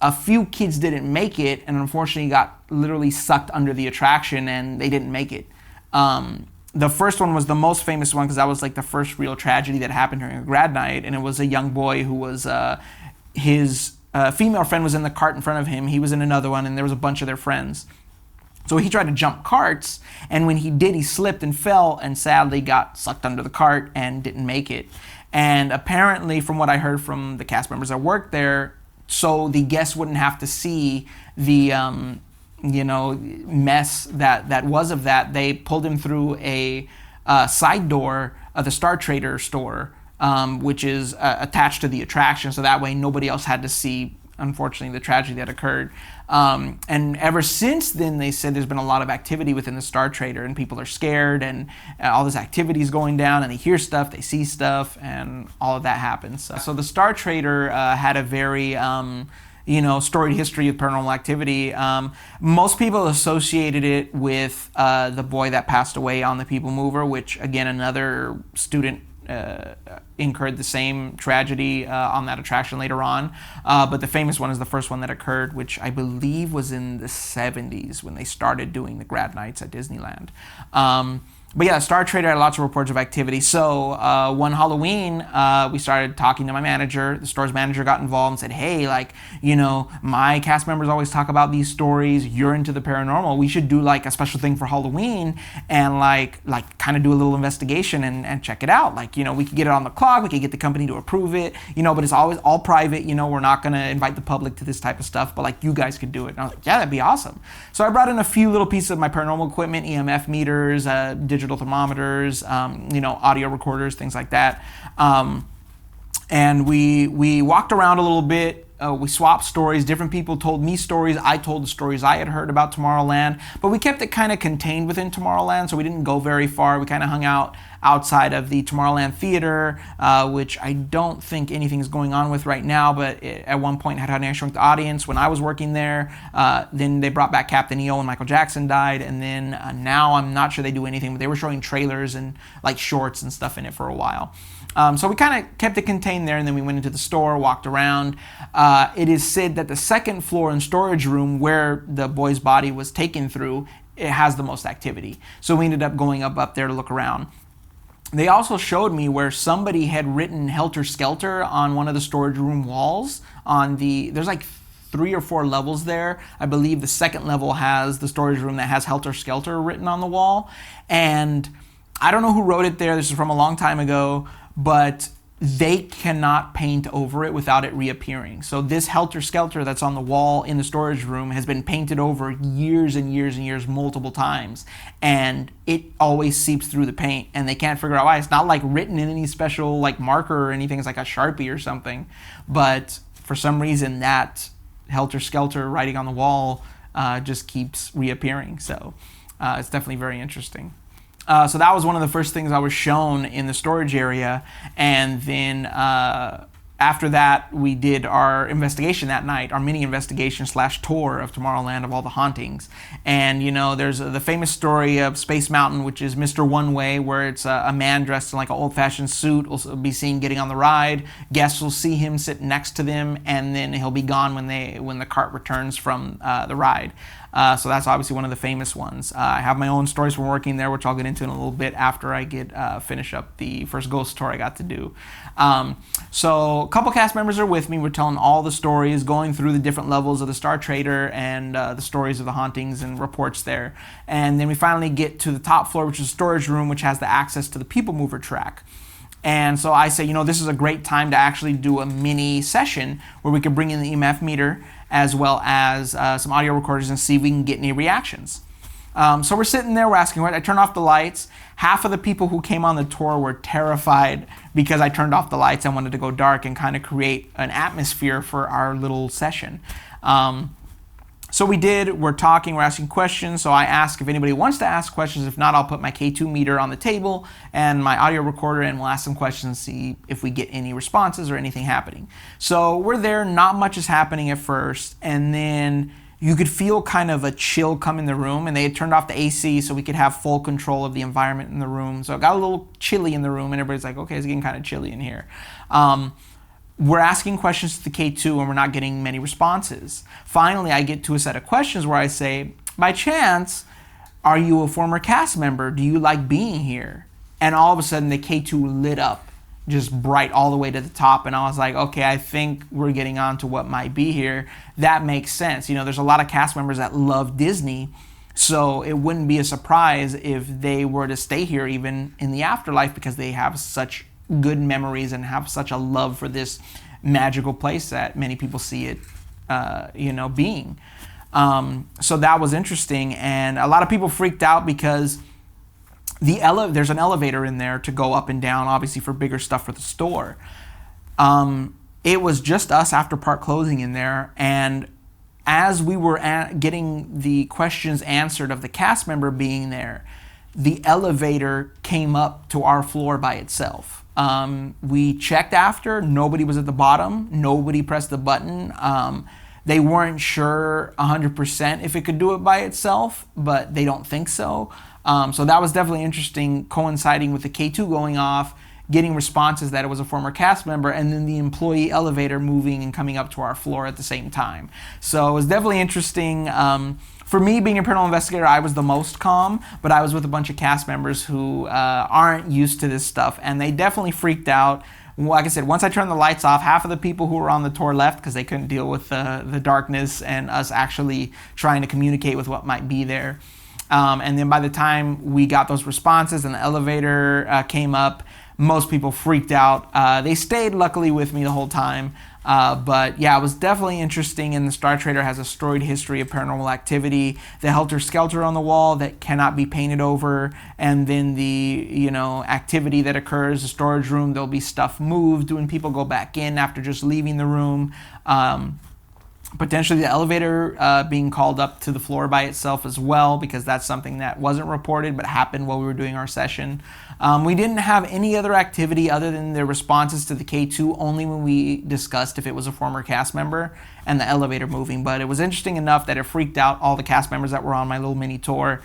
A few kids didn't make it, and unfortunately got literally sucked under the attraction, and they didn't make it. The first one was the most famous one, because that was like the first real tragedy that happened during a grad night, and it was a young boy who was his female friend was in the cart in front of him. He was in another one, and there was a bunch of their friends. So he tried to jump carts, and when he did, he slipped and fell, and sadly got sucked under the cart and didn't make it. And apparently, from what I heard from the cast members that worked there, so the guests wouldn't have to see the mess that was of that, they pulled him through a side door of the Star Trader store, which is attached to the attraction, so that way nobody else had to see, unfortunately, the tragedy that occurred. And ever since then, they said there's been a lot of activity within the Star Trader, and people are scared, and all this activity is going down, and they hear stuff, they see stuff, and all of that happens. So the Star Trader had a very storied history of paranormal activity. Most people associated it with the boy that passed away on the People Mover, which, again, another student incurred the same tragedy on that attraction later on. But the famous one is the first one that occurred, which I believe was in the 70s when they started doing the grad nights at Disneyland. But yeah, Star Trader had lots of reports of activity. So one Halloween, we started talking to my manager. The store's manager got involved and said, hey, my cast members always talk about these stories. You're into the paranormal. We should do like a special thing for Halloween and like kind of do a little investigation and check it out. We could get it on the clock. We could get the company to approve it, but it's always all private. We're not going to invite the public to this type of stuff, but you guys could do it. And I was like, yeah, that'd be awesome. So I brought in a few little pieces of my paranormal equipment, EMF meters, digital digital thermometers, audio recorders, things like that. And we walked around a little bit. We swapped stories. Different people told me stories. I told the stories I had heard about Tomorrowland. But we kept it kind of contained within Tomorrowland, so we didn't go very far. We kind of hung out outside of the Tomorrowland Theater, which I don't think anything's going on with right now, but it, at one point had an shrunk the audience when I was working there. Then they brought back Captain EO when Michael Jackson died, and then now I'm not sure they do anything, but they were showing trailers and like shorts and stuff in it for a while. So we kind of kept it contained there, and then we went into the store, walked around. It is said that the second floor and storage room where the boy's body was taken through, it has the most activity. So we ended up going up there to look around. They also showed me where somebody had written Helter Skelter on one of the storage room walls. There's like 3 or 4 levels there. I believe the second level has the storage room that has Helter Skelter written on the wall. And I don't know who wrote it there. This is from a long time ago. But they cannot paint over it without it reappearing. So this Helter Skelter that's on the wall in the storage room has been painted over years and years and years, multiple times. And it always seeps through the paint, and they can't figure out why. It's not like written in any special like marker or anything. It's like a Sharpie or something. But for some reason, that Helter Skelter writing on the wall just keeps reappearing. So it's definitely very interesting. So that was one of the first things I was shown in the storage area. And then after that, we did our investigation that night, our mini investigation / tour of Tomorrowland of all the hauntings. And, there's the famous story of Space Mountain, which is Mr. One Way, where it's a man dressed in like an old-fashioned suit will be seen getting on the ride. Guests will see him sit next to them, and then he'll be gone when the cart returns from the ride. So that's obviously one of the famous ones. I have my own stories from working there, which I'll get into in a little bit after I finish up the first ghost tour I got to do. So a couple cast members are with me. We're telling all the stories, going through the different levels of the Star Trader and the stories of the hauntings and reports there. And then we finally get to the top floor, which is the storage room, which has the access to the People Mover track. And so I say, this is a great time to actually do a mini session where we can bring in the EMF meter as well as some audio recorders and see if we can get any reactions. So we're sitting there, we're asking, I turn off the lights. Half of the people who came on the tour were terrified because I turned off the lights and wanted to go dark and kind of create an atmosphere for our little session. So we're talking, we're asking questions. So I ask if anybody wants to ask questions. If not, I'll put my K2 meter on the table and my audio recorder, and we'll ask some questions, see if we get any responses or anything happening. So we're there, not much is happening at first, and then you could feel kind of a chill come in the room, and they had turned off the AC so we could have full control of the environment in the room. So it got a little chilly in the room, and everybody's like, okay, it's getting kind of chilly in here. We're asking questions to the K2 and we're not getting many responses. Finally, I get to a set of questions where I say, by chance, are you a former cast member? Do you like being here? And all of a sudden the K2 lit up, just bright all the way to the top. And I was like, okay, I think we're getting on to what might be here. That makes sense. There's a lot of cast members that love Disney. So it wouldn't be a surprise if they were to stay here even in the afterlife because they have such good memories and have such a love for this magical place that many people see it, being. So that was interesting, and a lot of people freaked out because there's an elevator in there to go up and down, obviously for bigger stuff for the store. It was just us after park closing in there, and as we were getting the questions answered of the cast member being there, the elevator came up to our floor by itself. We checked after, nobody was at the bottom, nobody pressed the button. They weren't sure 100% if it could do it by itself, but they don't think so. So that was definitely interesting, coinciding with the K2 going off, getting responses that it was a former cast member, and then the employee elevator moving and coming up to our floor at the same time. So it was definitely interesting. For me, being a paranormal investigator, I was the most calm, but I was with a bunch of cast members who aren't used to this stuff, and they definitely freaked out. Like I said, once I turned the lights off, half of the people who were on the tour left because they couldn't deal with the darkness and us actually trying to communicate with what might be there. And then by the time we got those responses and the elevator came up, most people freaked out. They stayed luckily with me the whole time. But yeah, it was definitely interesting, and the Star Trader has a storied history of paranormal activity. The helter-skelter on the wall that cannot be painted over, and then the activity that occurs, the storage room, there'll be stuff moved when people go back in after just leaving the room. Potentially the elevator being called up to the floor by itself as well, because that's something that wasn't reported but happened while we were doing our session. We didn't have any other activity other than the responses to the K2, only when we discussed if it was a former cast member and the elevator moving. But it was interesting enough that it freaked out all the cast members that were on my little mini tour.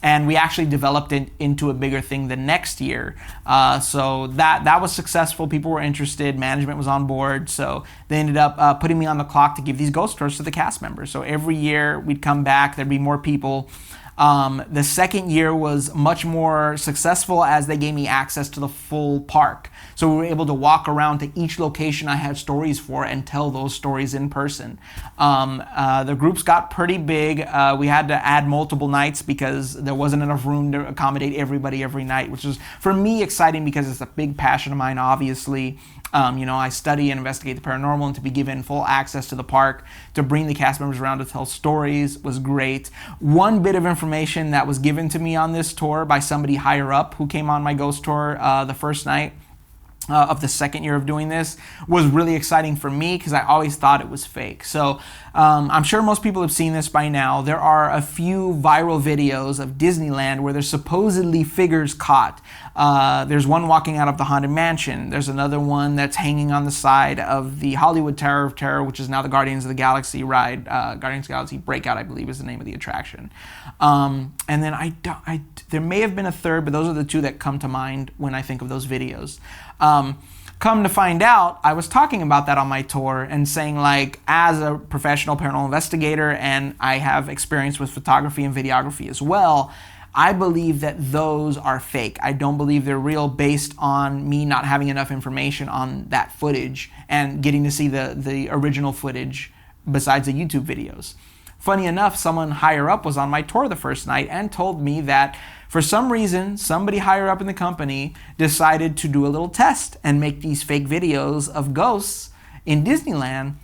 And we actually developed it into a bigger thing the next year. So that was successful. People were interested. Management was on board. So they ended up putting me on the clock to give these ghost tours to the cast members. So every year we'd come back. There'd be more people. The second year was much more successful as they gave me access to the full park. So we were able to walk around to each location I had stories for and tell those stories in person. The groups got pretty big. We had to add multiple nights because there wasn't enough room to accommodate everybody every night, which is for me exciting because it's a big passion of mine, obviously. I study and investigate the paranormal, and to be given full access to the park, to bring the cast members around to tell stories was great. One bit of information that was given to me on this tour by somebody higher up who came on my ghost tour the first night of the second year of doing this was really exciting for me because I always thought it was fake. So I'm sure most people have seen this by now. There are a few viral videos of Disneyland where there's supposedly figures caught. There's one walking out of the Haunted Mansion. There's another one that's hanging on the side of the Hollywood Tower of Terror, which is now the Guardians of the Galaxy ride. Guardians of the Galaxy Breakout, I believe, is the name of the attraction. And then there may have been a third, but those are the two that come to mind when I think of those videos. Come to find out, I was talking about that on my tour and saying, like, as a professional paranormal investigator, and I have experience with photography and videography as well, I believe that those are fake. I don't believe they're real based on me not having enough information on that footage and getting to see the original footage besides the YouTube videos. Funny enough, someone higher up was on my tour the first night and told me that for some reason, somebody higher up in the company decided to do a little test and make these fake videos of ghosts in Disneyland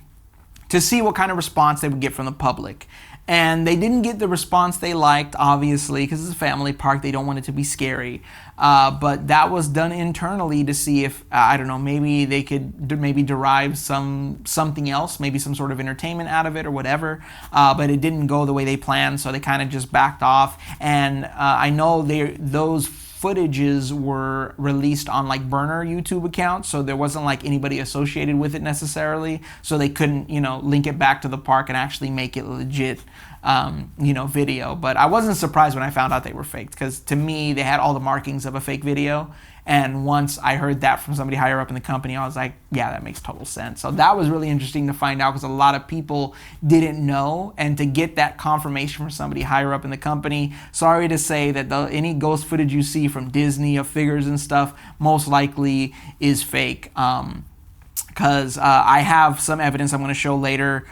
to see what kind of response they would get from the public. And they didn't get the response they liked, obviously, because it's a family park. They don't want it to be scary. But that was done internally to see if, I don't know, maybe they could derive something else, maybe some sort of entertainment out of it or whatever. But it didn't go the way they planned, so they kind of just backed off. And I know those footages were released on like burner YouTube accounts, so there wasn't like anybody associated with it necessarily, so they couldn't link it back to the park and actually make it legit video. But I wasn't surprised when I found out they were faked, because to me they had all the markings of a fake video, and once I heard that from somebody higher up in the company, I was like, yeah, that makes total sense. So that was really interesting to find out, because a lot of people didn't know, and to get that confirmation from somebody higher up in the company, sorry to say that any ghost footage you see from Disney of figures and stuff most likely is fake, because I have some evidence I'm going to show later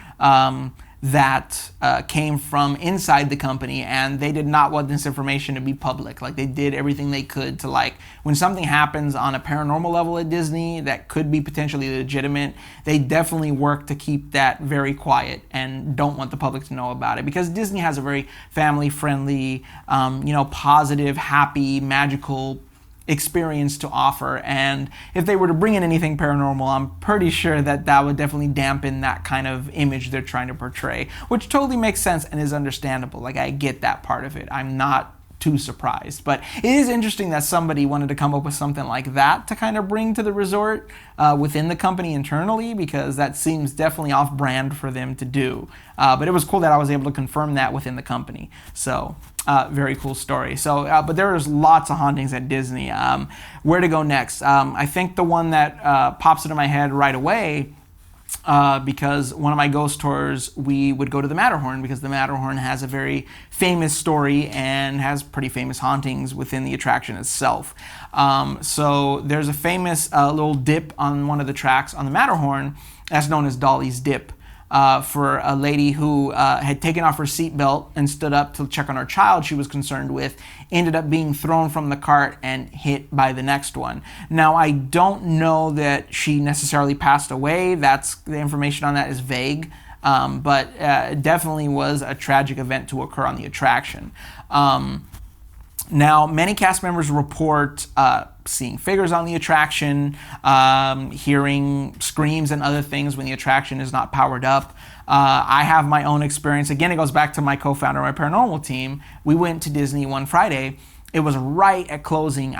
that came from inside the company, and they did not want this information to be public. Like, they did everything they could to, like, when something happens on a paranormal level at Disney that could be potentially legitimate, they definitely work to keep that very quiet and don't want the public to know about it, because Disney has a very family-friendly, positive, happy, magical experience to offer, and if they were to bring in anything paranormal, I'm pretty sure that would definitely dampen that kind of image they're trying to portray, which totally makes sense and is understandable. Like, I get that part of it. I'm not too surprised, but it is interesting that somebody wanted to come up with something like that to kind of bring to the resort within the company internally, because that seems definitely off-brand for them to do. But it was cool that I was able to confirm that within the company. So very cool story. So, but there's lots of hauntings at Disney. Where to go next? I think the one that pops into my head right away, because one of my ghost tours, we would go to the Matterhorn, because the Matterhorn has a very famous story and has pretty famous hauntings within the attraction itself. So there's a famous little dip on one of the tracks on the Matterhorn that's known as Dolly's Dip. for a lady who had taken off her seatbelt and stood up to check on her child she was concerned with, ended up being thrown from the cart and hit by the next one. Now, I don't know that she necessarily passed away. The information on that is vague. But definitely was a tragic event to occur on the attraction. Now, many cast members report seeing figures on the attraction, hearing screams and other things when the attraction is not powered up. I have my own experience. Again, it goes back to my co-founder of my paranormal team. We went to Disney one Friday. It was right at closing.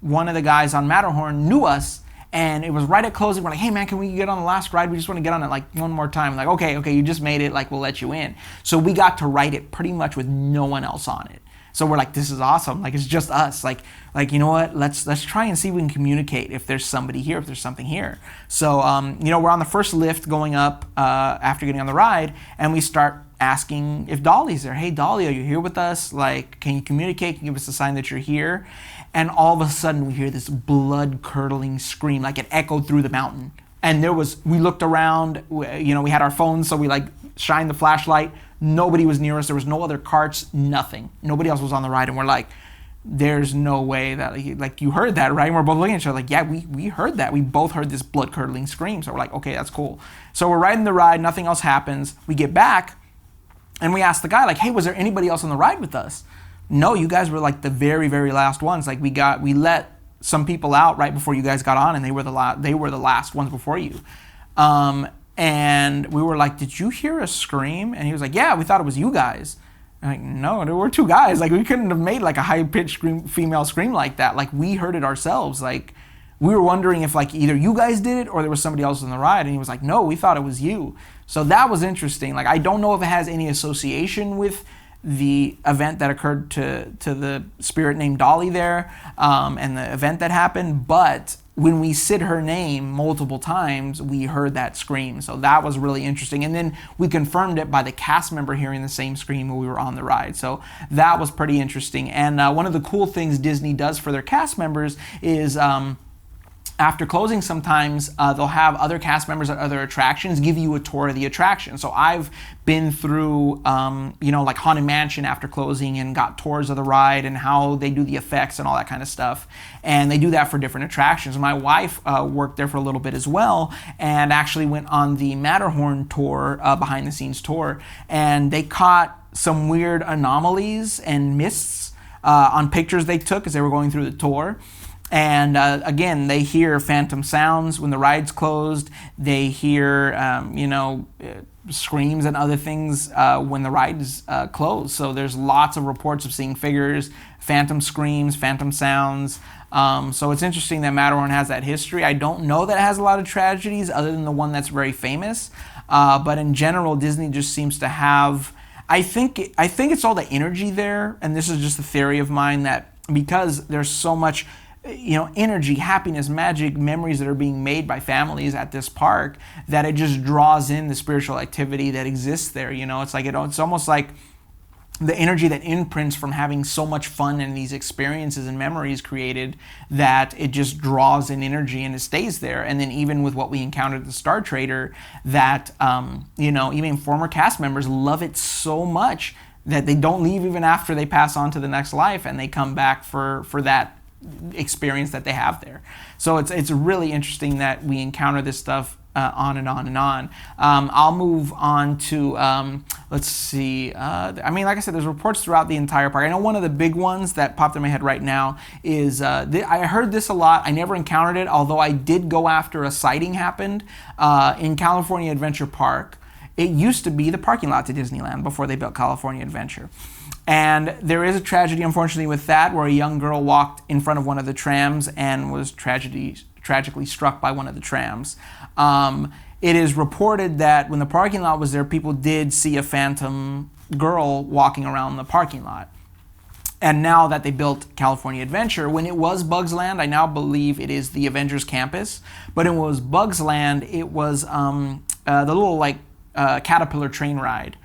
One of the guys on Matterhorn knew us, and it was right at closing. We're like, hey man, can we get on the last ride? We just want to get on it like one more time. Like, okay, you just made it, like we'll let you in. So we got to ride it pretty much with no one else on it. So we're like, this is awesome. Like, it's just us. Like you know what? Let's try and see if we can communicate if there's somebody here, if there's something here. So we're on the first lift going up after getting on the ride, and we start asking if Dolly's there. Hey Dolly, are you here with us? Like, can you communicate? Can you give us a sign that you're here? And all of a sudden we hear this blood-curdling scream, like it echoed through the mountain. And we looked around, we had our phones, so we like shined the flashlight. Nobody was near us. There was no other carts, nothing. Nobody else was on the ride. And we're like, there's no way that, like you heard that, right? And we're both looking at each other like, yeah, we heard that. We both heard this blood-curdling scream. So we're like, okay, that's cool. So we're riding the ride, nothing else happens. We get back, and we ask the guy, like, hey, was there anybody else on the ride with us? No, you guys were like the very, very last ones. Like we let some people out right before you guys got on, and they were the last ones before you. And we were like, did you hear a scream? And he was like, yeah, we thought it was you guys. I'm like, no, there were two guys. Like, we couldn't have made like a high-pitched female scream like that. Like, we heard it ourselves. Like, we were wondering if like either you guys did it or there was somebody else on the ride. And he was like, no, we thought it was you. So that was interesting. Like, I don't know if it has any association with the event that occurred to the spirit named Dolly there, and the event that happened, but when we said her name multiple times, we heard that scream. So that was really interesting. And then we confirmed it by the cast member hearing the same scream when we were on the ride. So that was pretty interesting. And one of the cool things Disney does for their cast members is after closing, sometimes they'll have other cast members at other attractions give you a tour of the attraction. So I've been through, like Haunted Mansion after closing and got tours of the ride and how they do the effects and all that kind of stuff. And they do that for different attractions. My wife worked there for a little bit as well, and actually went on the Matterhorn tour, behind the scenes tour, and they caught some weird anomalies and mists on pictures they took as they were going through the tour. And again, they hear phantom sounds when the ride's closed. They hear, screams and other things when the ride's closed. So there's lots of reports of seeing figures, phantom screams, phantom sounds. So it's interesting that Matterhorn has that history. I don't know that it has a lot of tragedies other than the one that's very famous. But in general, Disney just seems to have, I think it's all the energy there. And this is just a theory of mine, that because there's so much energy, happiness, magic, memories that are being made by families at this park, that it just draws in the spiritual activity that exists there. It's like it's almost like the energy that imprints from having so much fun and these experiences and memories created, that it just draws in energy and it stays there. And then even with what we encountered at the Star Trader, that even former cast members love it so much that they don't leave even after they pass on to the next life, and they come back for that experience that they have there. So it's really interesting that we encounter this stuff on and on and on. I'll move on to let's see. Like I said, there's reports throughout the entire park. I know one of the big ones that popped in my head right now is I heard this a lot. I never encountered it, although I did go after a sighting happened in California Adventure Park. It used to be the parking lot to Disneyland before they built California Adventure. And there is a tragedy, unfortunately, with that, where a young girl walked in front of one of the trams and was tragically struck by one of the trams. It is reported that when the parking lot was there, people did see a phantom girl walking around the parking lot. And now that they built California Adventure, when it was Bugs Land, I now believe it is the Avengers Campus, but it was Bugs Land, it was the little caterpillar train ride.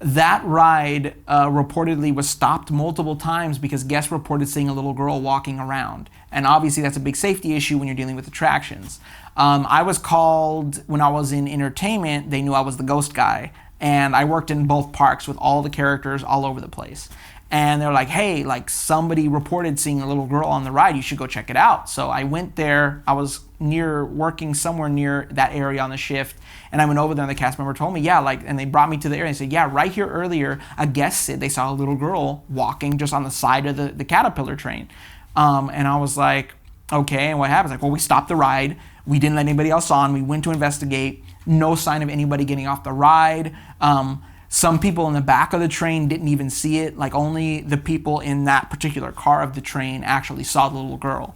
That ride reportedly was stopped multiple times because guests reported seeing a little girl walking around. And obviously that's a big safety issue when you're dealing with attractions. I was called when I was in entertainment. They knew I was the ghost guy. And I worked in both parks with all the characters all over the place. And they're like, hey, like somebody reported seeing a little girl on the ride. You should go check it out. So I went there. I was working somewhere near that area on the shift. And I went over there and the cast member told me, yeah, like, and they brought me to the area and said, yeah, right here earlier, a guest said they saw a little girl walking just on the side of the Caterpillar train. And I was like, okay, and what happens? Like, well, we stopped the ride. We didn't let anybody else on. We went to investigate. No sign of anybody getting off the ride. Some people in the back of the train didn't even see it. Like only the people in that particular car of the train actually saw the little girl.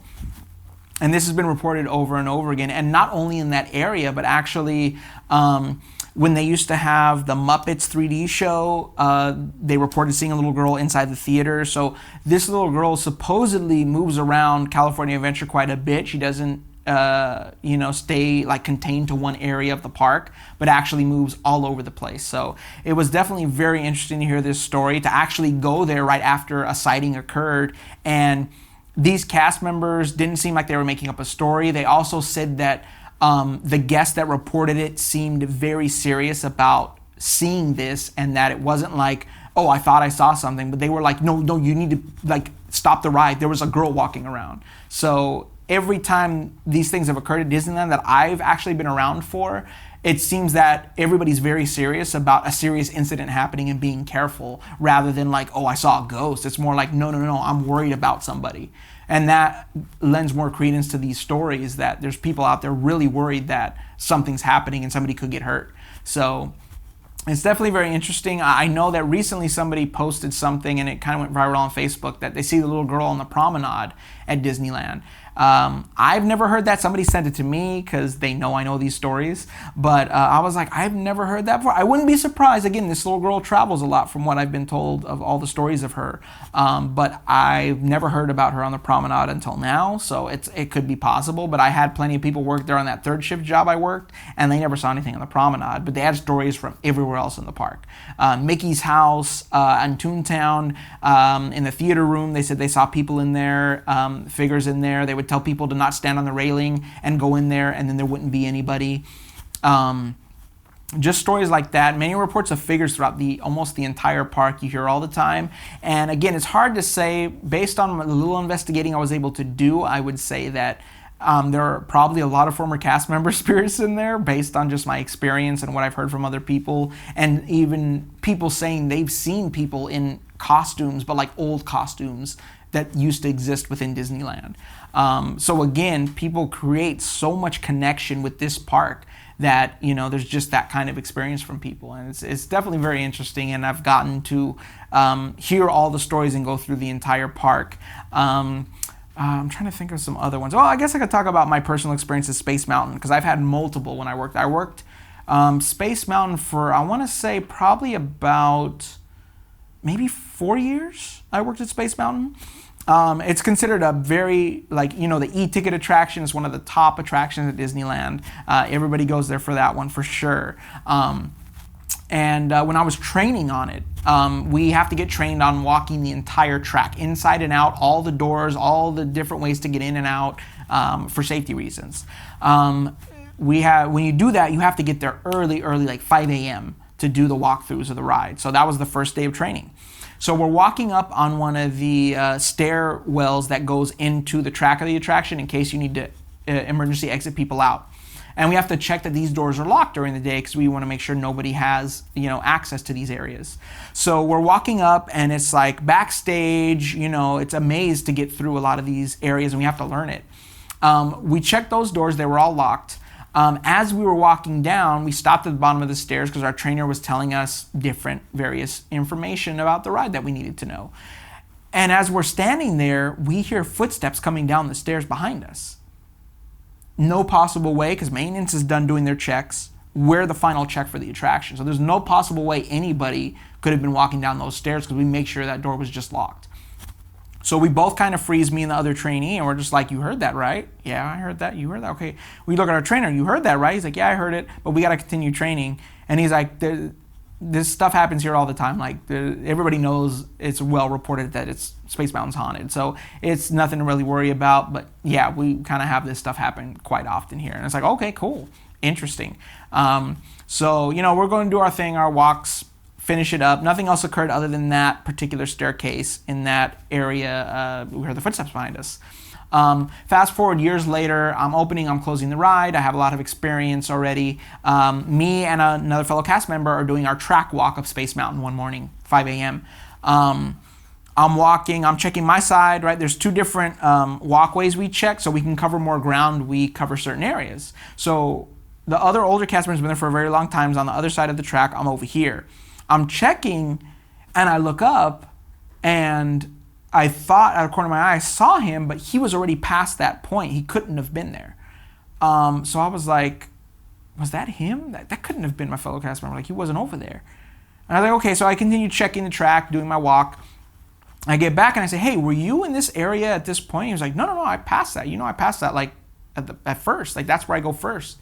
And this has been reported over and over again. And not only in that area, but actually when they used to have the Muppets 3D show, they reported seeing a little girl inside the theater. So this little girl supposedly moves around California Adventure quite a bit. She doesn't stay like contained to one area of the park, but actually moves all over the place. So it was definitely very interesting to hear this story, to actually go there right after a sighting occurred. And these cast members didn't seem like they were making up a story. They also said that the guest that reported it seemed very serious about seeing this, and that it wasn't like, oh, I thought I saw something, but they were like, no, you need to like stop the ride. There was a girl walking around. So every time these things have occurred at Disneyland that I've actually been around for, it seems that everybody's very serious about a serious incident happening and being careful, rather than like, oh, I saw a ghost. It's more like, no, I'm worried about somebody. And that lends more credence to these stories, that there's people out there really worried that something's happening and somebody could get hurt. So it's definitely very interesting. I know that recently somebody posted something and it kind of went viral on Facebook, that they see the little girl on the promenade at Disneyland. I've never heard that. Somebody sent it to me because they know I know these stories. But I was like, I've never heard that before. I wouldn't be surprised. Again, this little girl travels a lot from what I've been told of all the stories of her. But I've never heard about her on the promenade until now. So it could be possible. But I had plenty of people work there on that third shift job I worked, and they never saw anything on the promenade. But they had stories from everywhere else in the park. Mickey's house, in Toontown, in the theater room, they said they saw people in there, figures in there. They would tell people to not stand on the railing and go in there, and then there wouldn't be anybody. Just stories like that. Many reports of figures throughout almost the entire park you hear all the time. And again, it's hard to say. Based on the little investigating I was able to do, I would say that there are probably a lot of former cast member spirits in there, based on just my experience and what I've heard from other people, and even people saying they've seen people in costumes, but like old costumes that used to exist within Disneyland. So again, people create so much connection with this park that, there's just that kind of experience from people. And it's definitely very interesting, and I've gotten to hear all the stories and go through the entire park. I'm trying to think of some other ones. Well, I guess I could talk about my personal experience at Space Mountain, because I've had multiple when I worked. I worked Space Mountain for, I want to say, probably about maybe 4 years I worked at Space Mountain. It's considered a very, the e-ticket attraction is one of the top attractions at Disneyland. Everybody goes there for that one for sure. And when I was training on it, we have to get trained on walking the entire track, inside and out, all the doors, all the different ways to get in and out, for safety reasons. When you do that, you have to get there early, like 5 a.m. to do the walkthroughs of the ride. So that was the first day of training. So we're walking up on one of the stairwells that goes into the track of the attraction in case you need to emergency exit people out. And we have to check that these doors are locked during the day because we want to make sure nobody has, access to these areas. So we're walking up, and it's like backstage, it's a maze to get through a lot of these areas, and we have to learn it. We checked those doors. They were all locked. As we were walking down, we stopped at the bottom of the stairs because our trainer was telling us various information about the ride that we needed to know. And as we're standing there, we hear footsteps coming down the stairs behind us. No possible way, because maintenance is done doing their checks. We're the final check for the attraction. So there's no possible way anybody could have been walking down those stairs, because we make sure that door was just locked. So we both kind of freeze, me and the other trainee, and we're just like, you heard that, right? Yeah, I heard that. You heard that? Okay. We look at our trainer. You heard that, right? He's like, yeah, I heard it, but we got to continue training. And he's like, this stuff happens here all the time. Like everybody knows, it's well reported that it's Space Mountain's haunted. So it's nothing to really worry about. But yeah, we kind of have this stuff happen quite often here. And it's like, okay, cool, interesting. So, we're going to do our thing, our walks, finish it up. Nothing else occurred other than that particular staircase in that area. We heard the footsteps behind us. Fast forward years later, I'm closing the ride. I have a lot of experience already. Me and another fellow cast member are doing our track walk up Space Mountain one morning, 5 a.m. I'm walking, I'm checking my side, right? There's two different walkways we check, so we can cover more ground, we cover certain areas. So the other older cast member's been there for a very long time, is on the other side of the track, I'm over here. I'm checking, and I look up, and I thought out of the corner of my eye I saw him, but he was already past that point. He couldn't have been there. So I was like, was that him? That couldn't have been my fellow cast member. Like, he wasn't over there. And I was like, okay, so I continued checking the track, doing my walk. I get back and I say, hey, were you in this area at this point? He was like, no, I passed that. I passed that like at first. Like, that's where I go first.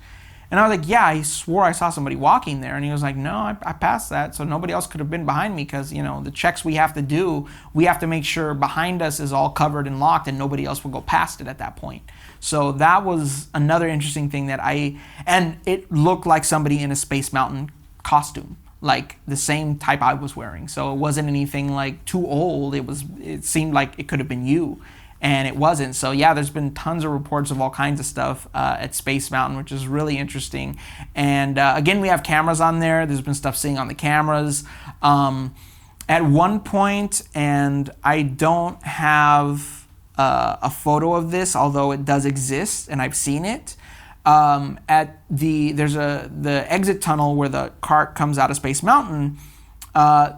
And I was like, yeah, I swore I saw somebody walking there. And he was like, no, I passed that. So nobody else could have been behind me because, the checks we have to do, we have to make sure behind us is all covered and locked and nobody else will go past it at that point. So that was another interesting thing and it looked like somebody in a Space Mountain costume, like the same type I was wearing. So it wasn't anything like too old. It seemed like it could have been you. And it wasn't. So yeah, there's been tons of reports of all kinds of stuff at Space Mountain, which is really interesting. And again, we have cameras on there. There's been stuff sitting on the cameras. At one point, and I don't have a photo of this, although it does exist, and I've seen it. There's the exit tunnel where the cart comes out of Space Mountain.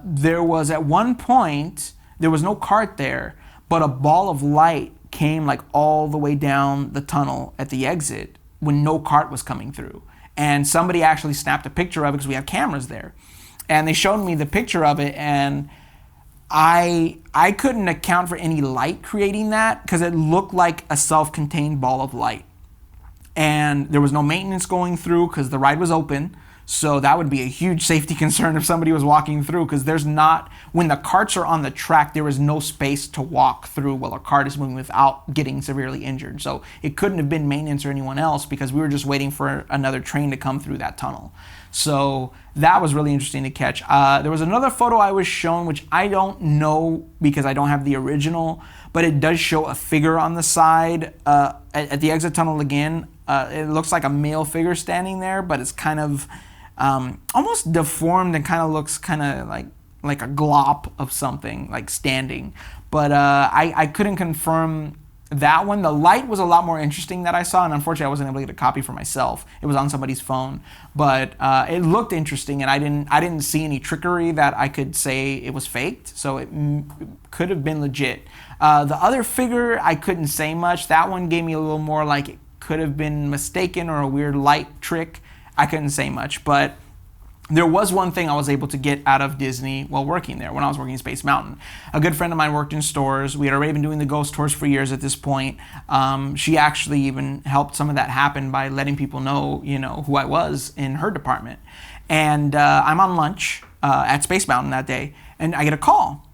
There was at one point, there was no cart there, but a ball of light came like all the way down the tunnel at the exit when no cart was coming through. And somebody actually snapped a picture of it because we have cameras there. And they showed me the picture of it, and I couldn't account for any light creating that because it looked like a self-contained ball of light. And there was no maintenance going through because the ride was open. So that would be a huge safety concern if somebody was walking through, because when the carts are on the track, there is no space to walk through while a cart is moving without getting severely injured. So it couldn't have been maintenance or anyone else because we were just waiting for another train to come through that tunnel. So that was really interesting to catch. There was another photo I was shown, which I don't know because I don't have the original, but it does show a figure on the side at the exit tunnel again. It looks like a male figure standing there, but it's kind of almost deformed and kind of looks kind of like a glop of something, like standing. But I couldn't confirm that one. The light was a lot more interesting that I saw, and unfortunately I wasn't able to get a copy for myself. It was on somebody's phone, but it looked interesting, and I didn't see any trickery that I could say it was faked, so it could have been legit. The other figure, I couldn't say much. That one gave me a little more like it could have been mistaken or a weird light trick. I couldn't say much, but there was one thing I was able to get out of Disney while working there when I was working in Space Mountain. A good friend of mine worked in stores. We had already been doing the ghost tours for years at this point. She actually even helped some of that happen by letting people know, who I was in her department. And I'm on lunch at Space Mountain that day, and I get a call.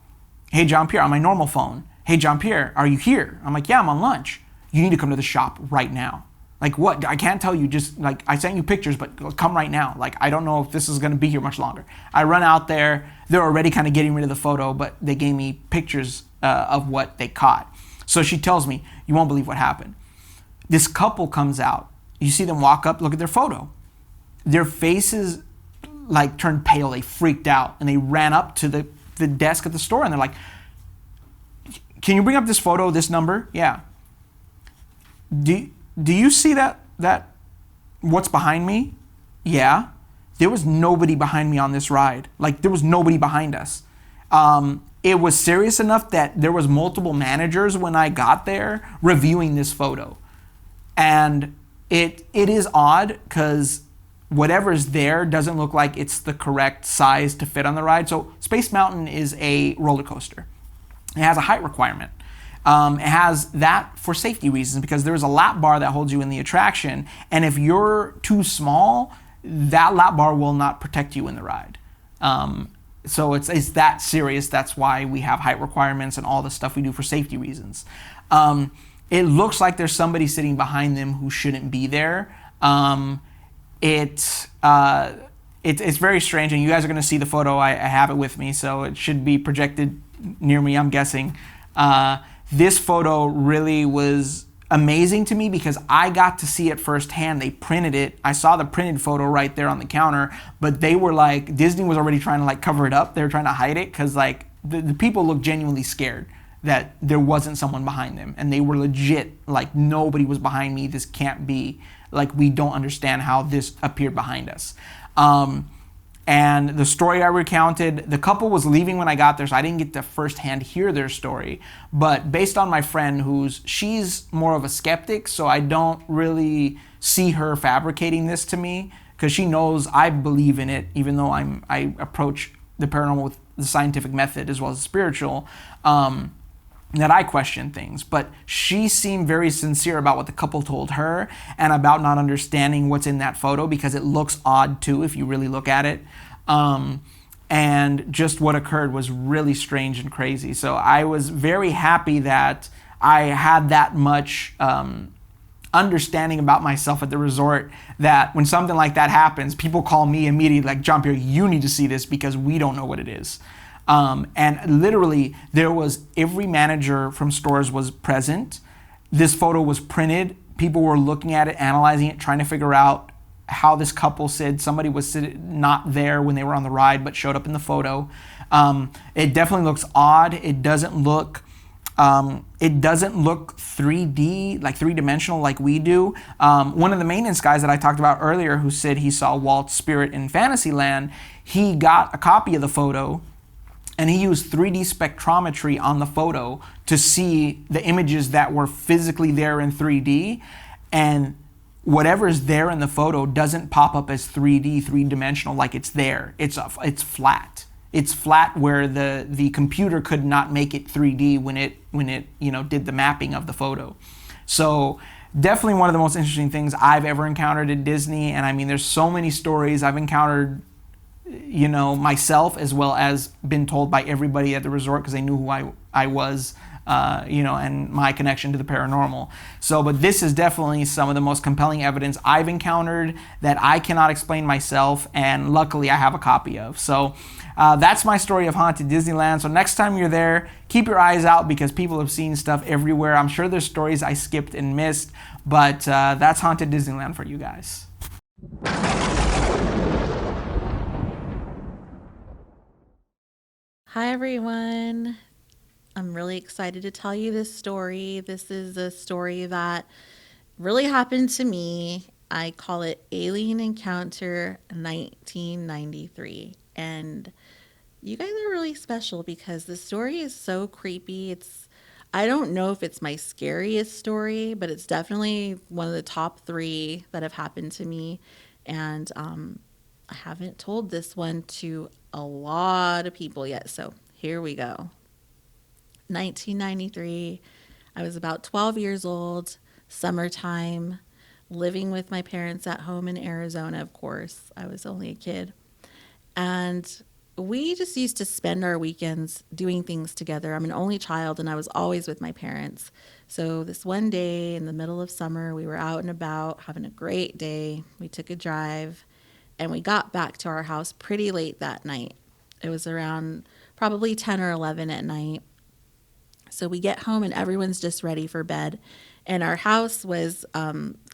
Hey, Jean-Pierre, on my normal phone. Hey, Jean-Pierre, are you here? I'm like, yeah, I'm on lunch. You need to come to the shop right now. Like, what? I can't tell you. Just like, I sent you pictures, but come right now. Like, I don't know if this is going to be here much longer. I run out there. They're already kind of getting rid of the photo, but they gave me pictures of what they caught. So she tells me, you won't believe what happened. This couple comes out. You see them walk up, look at their photo. Their faces like turned pale. They freaked out, and they ran up to the desk at the store, and they're like, can you bring up this photo, this number? Yeah. Do you see that what's behind me? Yeah. There was nobody behind me on this ride. Like, there was nobody behind us. It was serious enough that there was multiple managers when I got there reviewing this photo. And it is odd because whatever's there doesn't look like it's the correct size to fit on the ride. So Space Mountain is a roller coaster. It has a height requirement. It has that for safety reasons because there's a lap bar that holds you in the attraction, and if you're too small, that lap bar will not protect you in the ride. So it's that serious. That's why we have height requirements and all the stuff we do for safety reasons. It looks like there's somebody sitting behind them who shouldn't be there. It's very strange, and you guys are going to see the photo. I have it with me, so it should be projected near me, I'm guessing. This photo really was amazing to me because I got to see it firsthand. They printed it. I saw the printed photo right there on the counter, but they were like, Disney was already trying to like cover it up. They were trying to hide it because like the people looked genuinely scared that there wasn't someone behind them, and they were legit like, nobody was behind me. This can't be, like, we don't understand how this appeared behind us. And the story I recounted, the couple was leaving when I got there, so I didn't get to firsthand hear their story. But based on my friend, she's more of a skeptic, so I don't really see her fabricating this to me, because she knows I believe in it, even though I approach the paranormal with the scientific method as well as the spiritual. That I question things, but she seemed very sincere about what the couple told her and about not understanding what's in that photo, because it looks odd too if you really look at it. And just what occurred was really strange and crazy. So I was very happy that I had that much understanding about myself at the resort, that when something like that happens, people call me immediately like, Jean-Pierre, you need to see this because we don't know what it is. And literally there was, every manager from stores was present. This photo was printed. People were looking at it, analyzing it, trying to figure out how this couple said somebody was not there when they were on the ride, but showed up in the photo. It definitely looks odd. It doesn't look 3D, like three-dimensional like we do. One of the maintenance guys that I talked about earlier, who said he saw Walt's spirit in Fantasyland, he got a copy of the photo, and he used 3D spectrometry on the photo to see the images that were physically there in 3D. And whatever is there in the photo doesn't pop up as 3D, three-dimensional like it's there. It's flat. It's flat where the computer could not make it 3D when it did the mapping of the photo. So definitely one of the most interesting things I've ever encountered at Disney. And I mean, there's so many stories I've encountered, myself, as well as been told by everybody at the resort, because they knew who I was, and my connection to the paranormal. So, but this is definitely some of the most compelling evidence I've encountered that I cannot explain myself, and luckily I have a copy of. So that's my story of Haunted Disneyland. So next time you're there, keep your eyes out, because people have seen stuff everywhere. I'm sure there's stories I skipped and missed, but that's Haunted Disneyland for you guys. Hi everyone. I'm really excited to tell you this story. This is a story that really happened to me. I call it Alien Encounter 1993. And you guys are really special because the story is so creepy. I don't know if it's my scariest story, but it's definitely one of the top 3 that have happened to me. And I haven't told this one to a lot of people yet, so here we go. 1993, I was about 12 years old, summertime, living with my parents at home in Arizona, of course. I was only a kid. And we just used to spend our weekends doing things together. I'm an only child, and I was always with my parents. So this one day in the middle of summer, we were out and about having a great day. We took a drive, and we got back to our house pretty late that night. It was around probably 10 or 11 at night. So we get home and everyone's just ready for bed. And our house was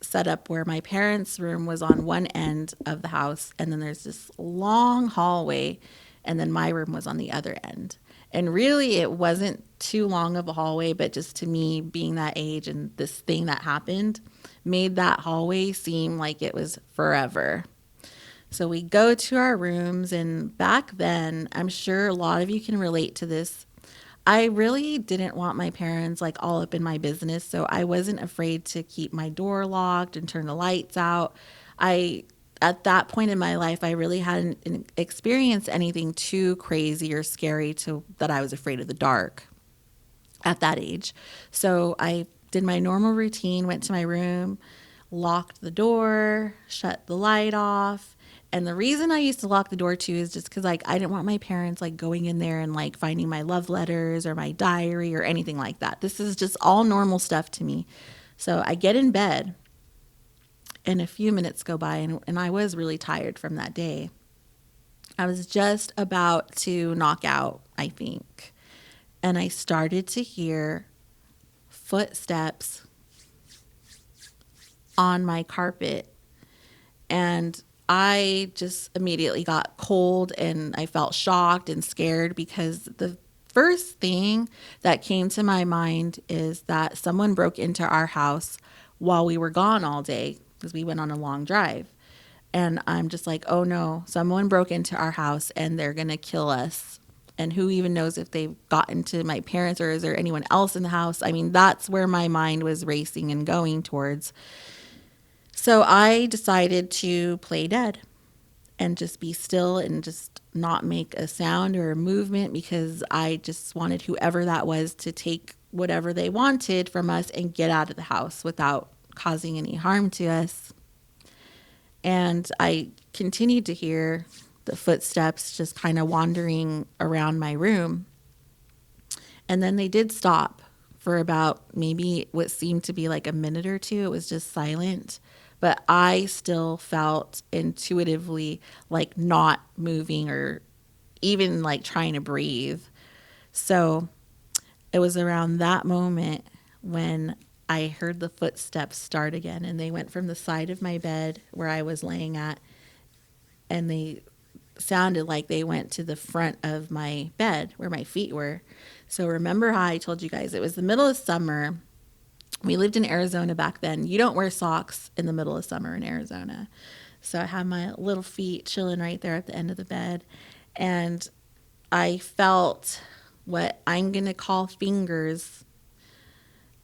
set up where my parents' room was on one end of the house. And then there's this long hallway. And then my room was on the other end. And really, it wasn't too long of a hallway, but just to me, being that age and this thing that happened made that hallway seem like it was forever. So we go to our rooms, and back then, I'm sure a lot of you can relate to this. I really didn't want my parents like all up in my business, so I wasn't afraid to keep my door locked and turn the lights out. At that point in my life, I really hadn't experienced anything too crazy or scary that I was afraid of the dark at that age. So I did my normal routine, went to my room, locked the door, shut the light off, And the reason I used to lock the door too is just because like I didn't want my parents like going in there and like finding my love letters or my diary or anything like that. This is just all normal stuff to me. So I get in bed and a few minutes go by and I was really tired from that day. I was just about to knock out, I think. And I started to hear footsteps on my carpet. And I just immediately got cold and I felt shocked and scared because the first thing that came to my mind is that someone broke into our house while we were gone all day because we went on a long drive. And I'm just like, oh no, someone broke into our house and they're going to kill us. And who even knows if they've gotten to my parents or is there anyone else in the house? I mean, that's where my mind was racing and going towards. So I decided to play dead and just be still and just not make a sound or a movement because I just wanted whoever that was to take whatever they wanted from us and get out of the house without causing any harm to us. And I continued to hear the footsteps just kind of wandering around my room. And then they did stop for about maybe what seemed to be like a minute or two. It was just silent. But I still felt intuitively like not moving or even like trying to breathe. So it was around that moment when I heard the footsteps start again, and they went from the side of my bed where I was laying at, and they sounded like they went to the front of my bed where my feet were. So remember how I told you guys it was the middle of summer. We lived in Arizona back then. You don't wear socks in the middle of summer in Arizona. So I had my little feet chilling right there at the end of the bed, and I felt what I'm going to call fingers,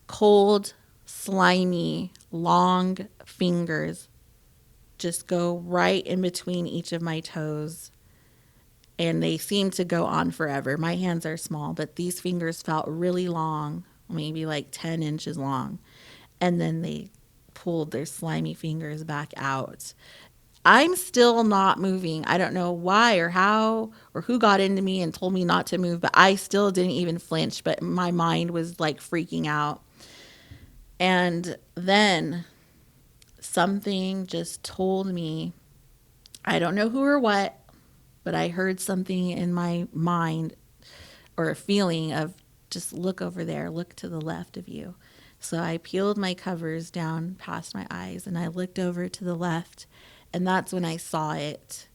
cold, slimy, long fingers just go right in between each of my toes. And they seem to go on forever. My hands are small, but these fingers felt really long, maybe like 10 inches long. And then they pulled their slimy fingers back out. I'm still not moving. I don't know why or how or who got into me and told me not to move, but I still didn't even flinch, but my mind was like freaking out. And then something just told me, I don't know who or what, but I heard something in my mind or a feeling of just look over there, look to the left of you. So I peeled my covers down past my eyes and I looked over to the left, and that's when I saw it.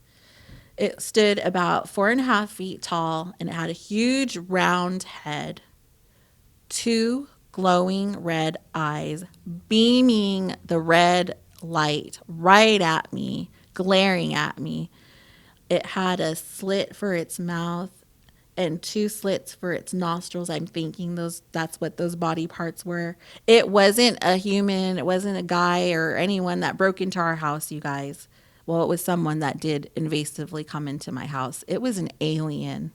It stood about 4.5 feet tall and it had a huge round head, 2 glowing red eyes beaming the red light right at me, glaring at me. It had a slit for its mouth and 2 slits for its nostrils. I'm thinking that's what those body parts were. It wasn't a human. It wasn't a guy or anyone that broke into our house, you guys. Well, it was someone that did invasively come into my house. It was an alien.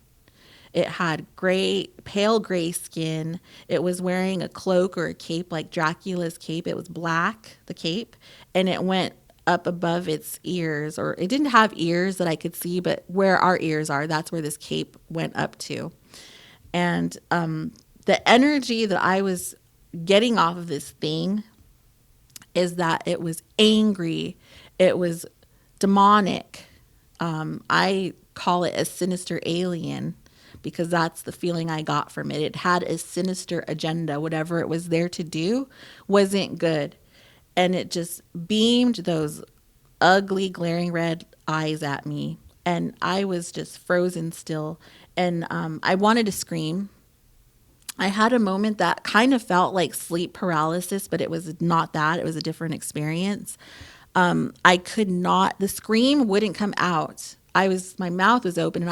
It had pale gray skin. It was wearing a cloak or a cape like Dracula's cape. It was black, the cape, and it went up above its ears, or it didn't have ears that I could see, but where our ears are, that's where this cape went up to. And the energy that I was getting off of this thing is that it was angry. It was demonic. I call it a sinister alien because that's the feeling I got from it. It had a sinister agenda. Whatever it was there to do wasn't good. And it just beamed those ugly, glaring red eyes at me. And I was just frozen still. And I wanted to scream. I had a moment that kind of felt like sleep paralysis, but it was not that. It was a different experience. I could not, the scream wouldn't come out. My mouth was open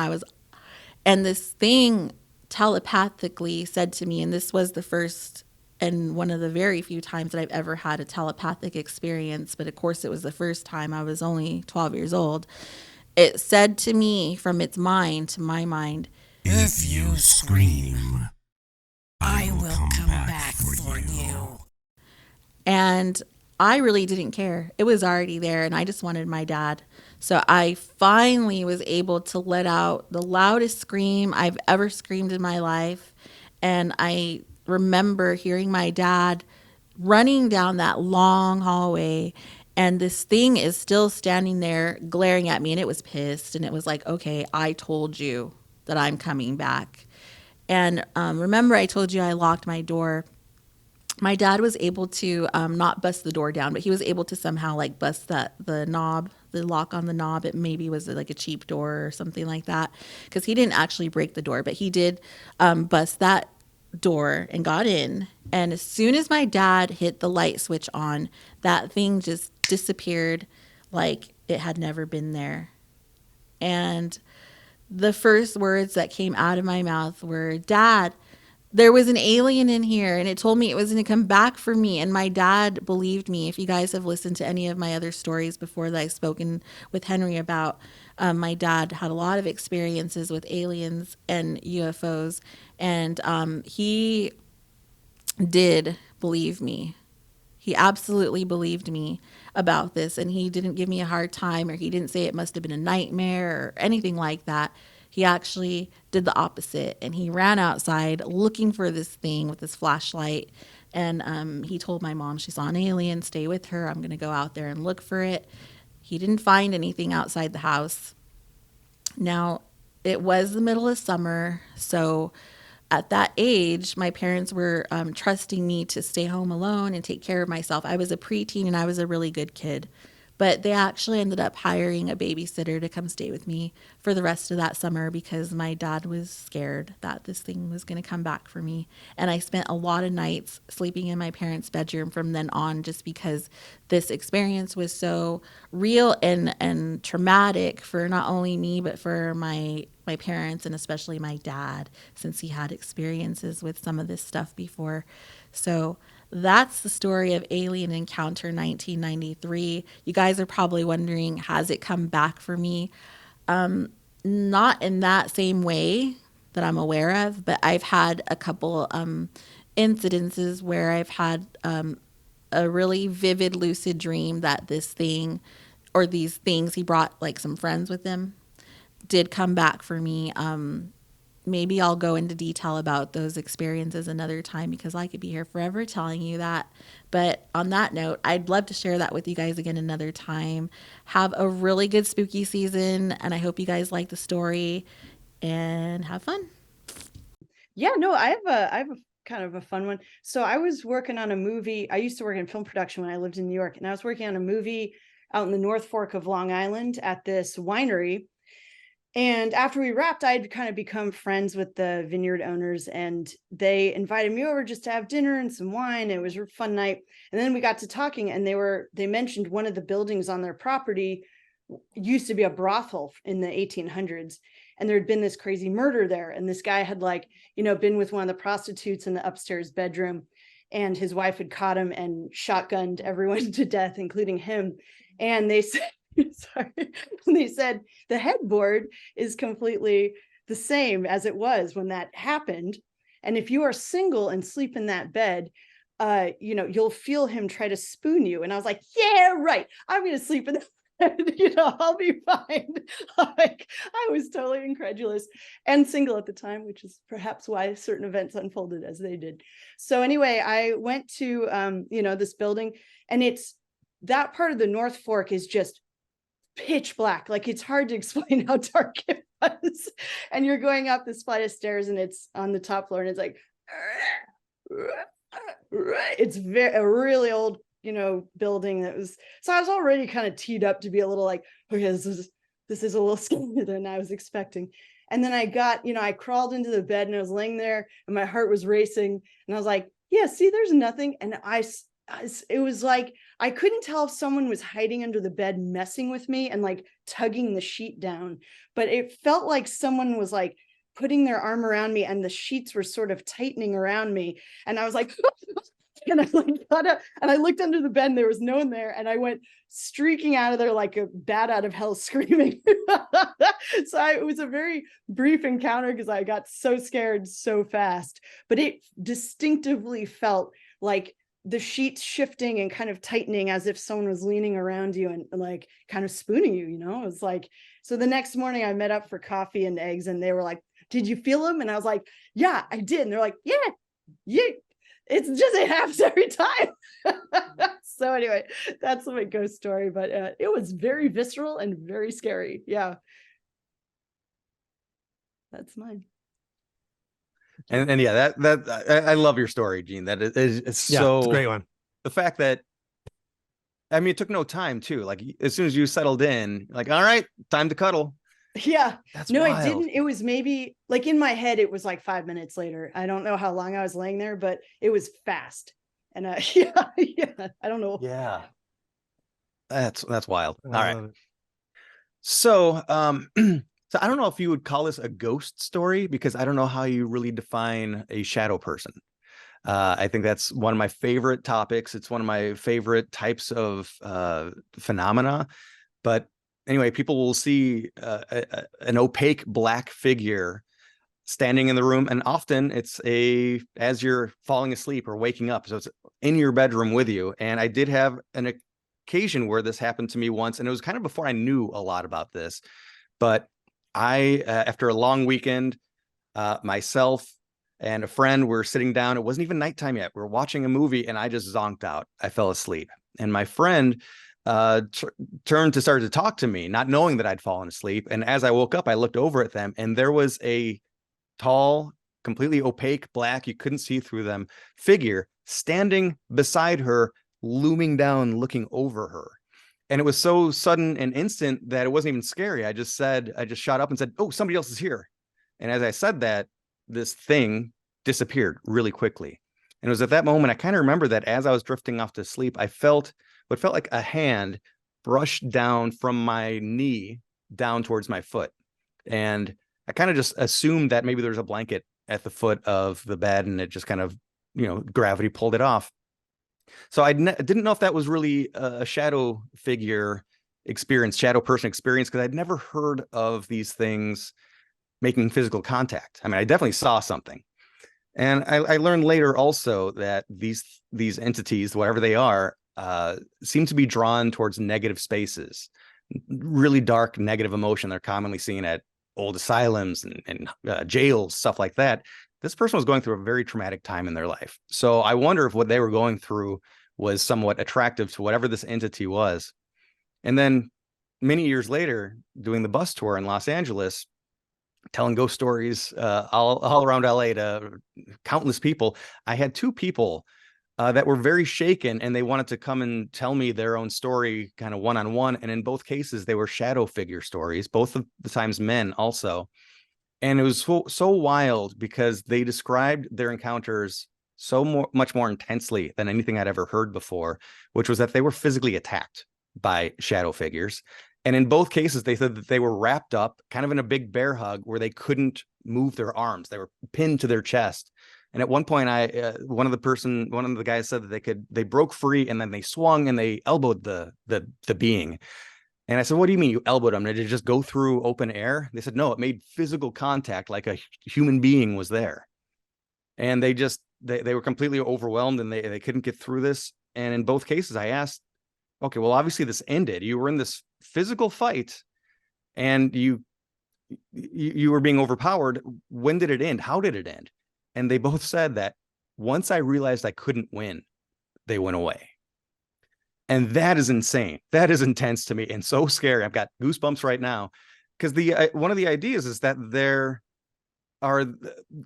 and this thing telepathically said to me, and this was the first and one of the very few times that I've ever had a telepathic experience, but of course it was the first time. I was only 12 years old. It said to me from its mind to my mind, if you scream, I will come back for you. And I really didn't care. It was already there and I just wanted my dad. So I finally was able to let out the loudest scream I've ever screamed in my life. And I remember hearing my dad running down that long hallway, and this thing is still standing there glaring at me, and it was pissed, and it was like, okay, I told you that I'm coming back. And remember I told you I locked my door. My dad was able to not bust the door down, but he was able to somehow like bust the knob, the lock on the knob. It maybe was like a cheap door or something like that, because he didn't actually break the door, but he did bust that door and got in. And as soon as my dad hit the light switch on, that thing just disappeared like it had never been there. And the first words that came out of my mouth were, Dad, there was an alien in here and it told me it was going to come back for me. And my dad believed me. If you guys have listened to any of my other stories before that I've spoken with Henry about, my dad had a lot of experiences with aliens and UFOs. And he did believe me. He absolutely believed me about this. And he didn't give me a hard time, or he didn't say it must have been a nightmare or anything like that. He actually did the opposite, and he ran outside looking for this thing with his flashlight. And he told my mom she saw an alien, stay with her. I'm going to go out there and look for it. He didn't find anything outside the house. Now, it was the middle of summer, so at that age, my parents were trusting me to stay home alone and take care of myself. I was a preteen and I was a really good kid. But they actually ended up hiring a babysitter to come stay with me for the rest of that summer because my dad was scared that this thing was going to come back for me. And I spent a lot of nights sleeping in my parents' bedroom from then on, just because this experience was so real and traumatic for not only me, but for my parents, and especially my dad, since he had experiences with some of this stuff before. So that's the story of Alien Encounter 1993. You guys are probably wondering, has it come back for me? Not in that same way that I'm aware of, but I've had a couple incidences where I've had a really vivid lucid dream that this thing, or these things, he brought like some friends with him, did come back for me. Maybe I'll go into detail about those experiences another time, because I could be here forever telling you that. But on that note, I'd love to share that with you guys again another time. Have a really good spooky season, and I hope you guys like the story and have fun. Yeah, no, I have a kind of a fun one. So I was working on a movie. I used to work in film production when I lived in New York, and I was working on a movie out in the North Fork of Long Island at this winery. And after we wrapped, I'd kind of become friends with the vineyard owners, and they invited me over just to have dinner and some wine. It was a fun night. And then we got to talking, and they mentioned one of the buildings on their property used to be a brothel in the 1800s. And there had been this crazy murder there. And this guy had been with one of the prostitutes in the upstairs bedroom, and his wife had caught him and shotgunned everyone to death, including him. And they said, sorry. They said the headboard is completely the same as it was when that happened. And if you are single and sleep in that bed, you'll feel him try to spoon you. And I was like, yeah, right. I'm going to sleep in the bed. I'll be fine. Like, I was totally incredulous and single at the time, which is perhaps why certain events unfolded as they did. So anyway, I went to, this building, and it's that part of the North Fork is just pitch black. Like, it's hard to explain how dark it was. And you're going up this flight of stairs, and it's on the top floor, and it's like, it's a really old, building that was, so I was already kind of teed up to be a little like, okay, this is a little scarier than I was expecting. And then I got, I crawled into the bed, and I was laying there, and my heart was racing, and I was like, yeah, see, there's nothing. And it was like, I couldn't tell if someone was hiding under the bed messing with me and like tugging the sheet down, but it felt like someone was like putting their arm around me, and the sheets were sort of tightening around me. And I was like, and I like got up, and I looked under the bed, and there was no one there. And I went streaking out of there like a bat out of hell, screaming. So it was a very brief encounter because I got so scared so fast, but it distinctively felt like the sheets shifting and kind of tightening as if someone was leaning around you and like kind of spooning you, it was like, so the next morning I met up for coffee and eggs and they were like, did you feel them? And I was like, yeah, I did. And they're like, yeah, it's just, it happens every time. So anyway, that's my ghost story, but it was very visceral and very scary. Yeah. That's mine. And yeah, I love your story, Gene. That it's so it's a great one. The fact that, I mean, it took no time too. Like as soon as you settled in, like, all right, time to cuddle. Yeah. That's no, wild. I didn't. It was maybe like in my head, it was like 5 minutes later. I don't know how long I was laying there, but it was fast. And yeah, I don't know. Yeah. That's wild. All I right. love it. So, so I don't know if you would call this a ghost story, because I don't know how you really define a shadow person. I think that's one of my favorite topics. It's one of my favorite types of phenomena. But anyway, people will see an opaque black figure standing in the room, and often it's as you're falling asleep or waking up, so it's in your bedroom with you. And I did have an occasion where this happened to me once, and it was kind of before I knew a lot about this. But I, after a long weekend, myself and a friend were sitting down. It wasn't even nighttime yet. We were watching a movie, and I just zonked out. I fell asleep, and my friend turned to start to talk to me, not knowing that I'd fallen asleep. And as I woke up, I looked over at them, and there was a tall, completely opaque black, you couldn't see through them, figure standing beside her, looming down, looking over her. And it was so sudden and instant that it wasn't even scary. I just shot up and said, oh, somebody else is here. And as I said that, this thing disappeared really quickly. And it was at that moment, I kind of remember that as I was drifting off to sleep, I felt what felt like a hand brushed down from my knee down towards my foot. And I kind of just assumed that maybe there's a blanket at the foot of the bed, and it just kind of, gravity pulled it off. So I didn't know if that was really a shadow figure experience, shadow person experience, because I'd never heard of these things making physical contact. I mean, I definitely saw something. And I learned later also that these entities, whatever they are, seem to be drawn towards negative spaces, really dark, negative emotion. They're commonly seen at old asylums and jails, stuff like that. This person was going through a very traumatic time in their life. So I wonder if what they were going through was somewhat attractive to whatever this entity was. And then many years later, doing the bus tour in Los Angeles, telling ghost stories all around LA to countless people, I had two people that were very shaken, and they wanted to come and tell me their own story kind of one-on-one. And in both cases, they were shadow figure stories, both of the times men also. And it was so wild because they described their encounters much more intensely than anything I'd ever heard before, which was that they were physically attacked by shadow figures. And in both cases, they said that they were wrapped up kind of in a big bear hug where they couldn't move their arms. They were pinned to their chest. And at one point, one of the guys said that they broke free, and then they swung and they elbowed the being. And I said, what do you mean you elbowed them? Did it just go through open air? They said, no, it made physical contact, like a human being was there. And they were completely overwhelmed, and they couldn't get through this. And in both cases, I asked, okay, well, obviously this ended. You were in this physical fight, and you were being overpowered. When did it end? How did it end? And they both said that once I realized I couldn't win, they went away. And that is insane. That is intense to me and so scary. I've got goosebumps right now, because one of the ideas is that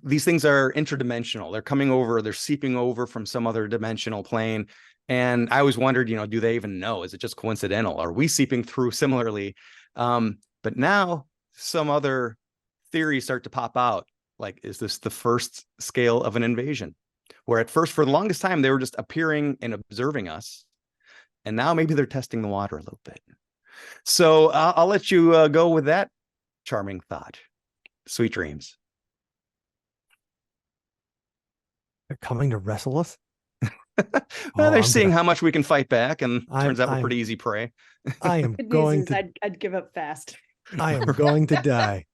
these things are interdimensional. They're coming over, they're seeping over from some other dimensional plane. And I always wondered, do they even know? Is it just coincidental? Are we seeping through similarly? But now some other theories start to pop out. Like, is this the first scale of an invasion? Where at first, for the longest time, they were just appearing and observing us. And now maybe they're testing the water a little bit. So I'll let you go with that charming thought. Sweet dreams. They're coming to wrestle us? Well, they're seeing how much we can fight back, and turns out we're pretty easy prey. I am Good going news to. is I'd give up fast. I am going to die.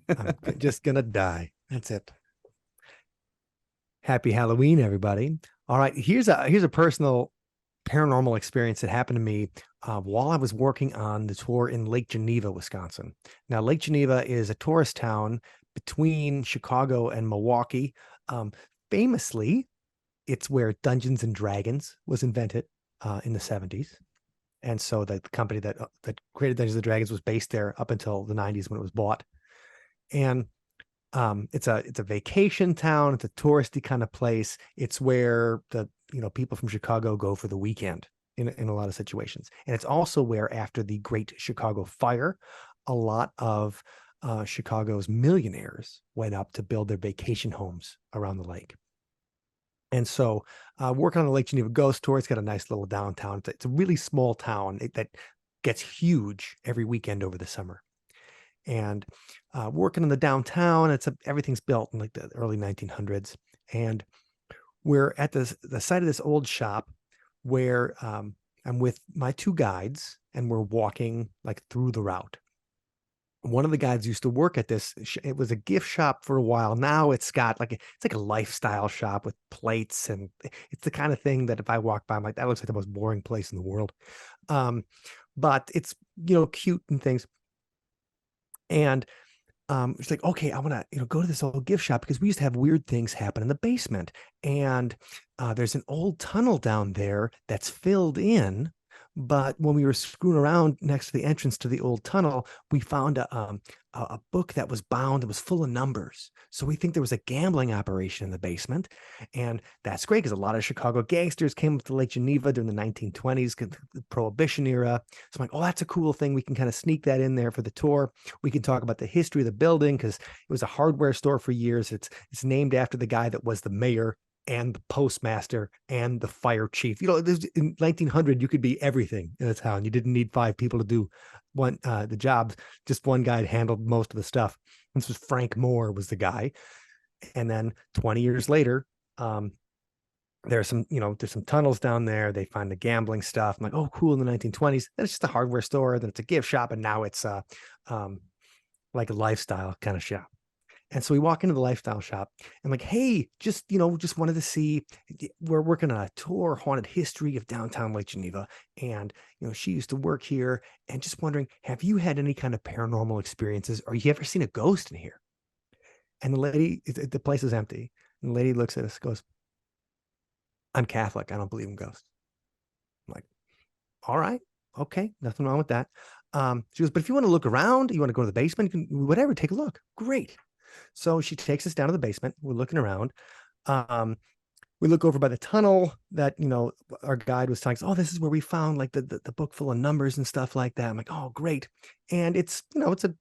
I'm just gonna die. That's it. Happy Halloween, everybody. All right, here's a personal paranormal experience that happened to me while I was working on the tour in Lake Geneva, Wisconsin. Now, Lake Geneva is a tourist town between Chicago and Milwaukee. Um, Famously, it's where Dungeons and Dragons was invented in the 70s. And so the company that created Dungeons and Dragons was based there up until the 90s when it was bought. And it's a vacation town. It's a touristy kind of place. It's where the people from Chicago go for the weekend in a lot of situations. And it's also where, after the Great Chicago Fire, a lot of Chicago's millionaires went up to build their vacation homes around the lake. And so, working on the Lake Geneva Ghost Tour, it's got a nice little downtown. It's a really small town that gets huge every weekend over the summer. And working in the downtown, everything's built in like the early 1900s. And we're at the site of this old shop where I'm with my two guides, and we're walking like through the route. One of the guys used to work at this. It was a gift shop for a while. Now it's got it's like a lifestyle shop with plates, and it's the kind of thing that if I walk by, I'm like, that looks like the most boring place in the world. But it's cute and things. And it's like, okay, I want to go to this old gift shop because we used to have weird things happen in the basement. And there's an old tunnel down there that's filled in. But when we were screwing around next to the entrance to the old tunnel, we found a book that was bound. It was full of numbers. So we think there was a gambling operation in the basement. And that's great because a lot of Chicago gangsters came up to Lake Geneva during the 1920s, the Prohibition era. So I'm like, oh, that's a cool thing. We can kind of sneak that in there for the tour. We can talk about the history of the building because it was a hardware store for years. It's named after the guy that was the mayor and the postmaster and the fire chief. In 1900, you could be everything in a town. You didn't need 5 people to do the jobs. Just one guy handled most of the stuff. This was Frank Moore was the guy. And then 20 years later, there's some tunnels down there. They find the gambling stuff. I'm like, oh, cool. In the 1920s, then it's just a hardware store. Then it's a gift shop. And now it's like a lifestyle kind of shop. And so we walk into the lifestyle shop and like, hey, just wanted to see, we're working on a tour, haunted history of downtown Lake Geneva. And, she used to work here, and just wondering, have you had any kind of paranormal experiences, or you ever seen a ghost in here? And the place is empty. And the lady looks at us, goes, I'm Catholic. I don't believe in ghosts. I'm like, all right, okay, nothing wrong with that. She goes, but if you want to look around, you want to go to the basement, you can, whatever, take a look. Great. So she takes us down to the basement. We're looking around. We look over by the tunnel that, our guide was telling us, oh, this is where we found like the book full of numbers and stuff like that. I'm like, oh, great. And it's a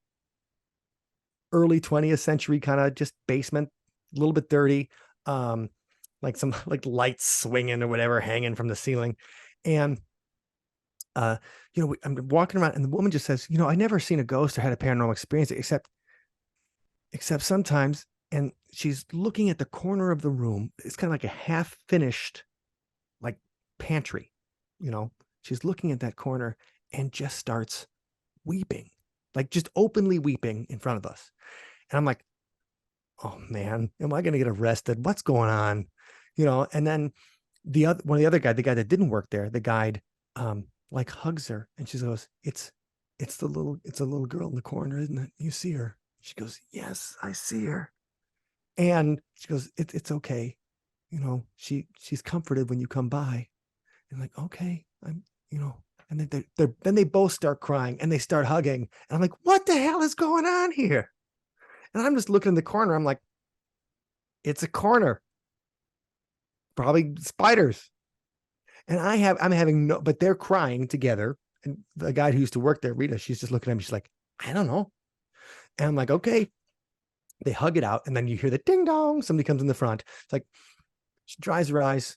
early 20th century kind of just basement, a little bit dirty. Like some like lights swinging or whatever, hanging from the ceiling. And, I'm walking around, and the woman just says, I never seen a ghost or had a paranormal experience except sometimes. And she's looking at the corner of the room. It's kind of like a half finished like pantry, she's looking at that corner and just starts weeping, like just openly weeping in front of us. And I'm like, oh man, am I going to get arrested? What's going on? And then one of the other guy, the guy that didn't work there, the guide, like hugs her, and she goes, it's a little girl in the corner, isn't it? You see her? She goes, yes, I see her. And she goes, it's okay. She's comforted when you come by. And like, okay, and then then they both start crying and they start hugging. And I'm like, what the hell is going on here? And I'm just looking in the corner. I'm like, it's a corner. Probably spiders. And I'm having but they're crying together. And the guy who used to work there, Rita, she's just looking at me. She's like, I don't know. And I'm like, okay. They hug it out, and then you hear the ding dong. Somebody comes in the front. It's like, she dries her eyes,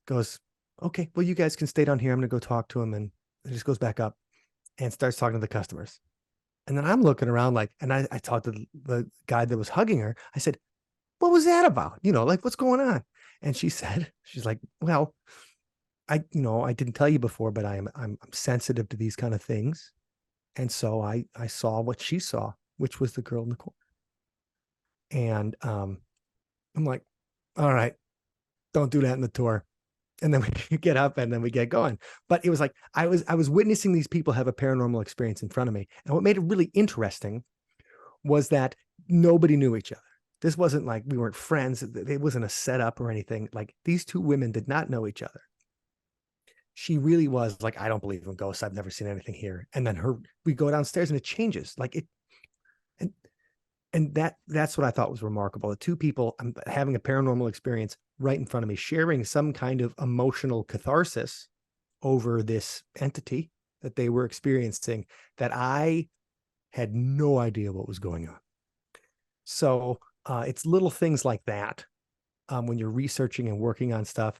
goes, okay, well, you guys can stay down here. I'm going to go talk to him. And it just goes back up and starts talking to the customers. And then I'm looking around and I talked to the guy that was hugging her. I said, what was that about? Like, what's going on? And she's like, well, I didn't tell you before, but I'm sensitive to these kind of things. And so I saw what she saw, which was the girl in the corner. And I'm like, all right, don't do that in the tour. and then we get up and then we get going. But it was like I was witnessing these people have a paranormal experience in front of me. And what made it really interesting was that nobody knew each other. This wasn't like we weren't friends. It wasn't a setup or anything. Like these two women did not know each other. She really was like, I don't believe in ghosts. I've never seen anything here. And then we go downstairs and it changes. Like it, and that's what I thought was remarkable. The two people having a paranormal experience right in front of me, sharing some kind of emotional catharsis over this entity that they were experiencing that I had no idea what was going on. So it's little things like that when you're researching and working on stuff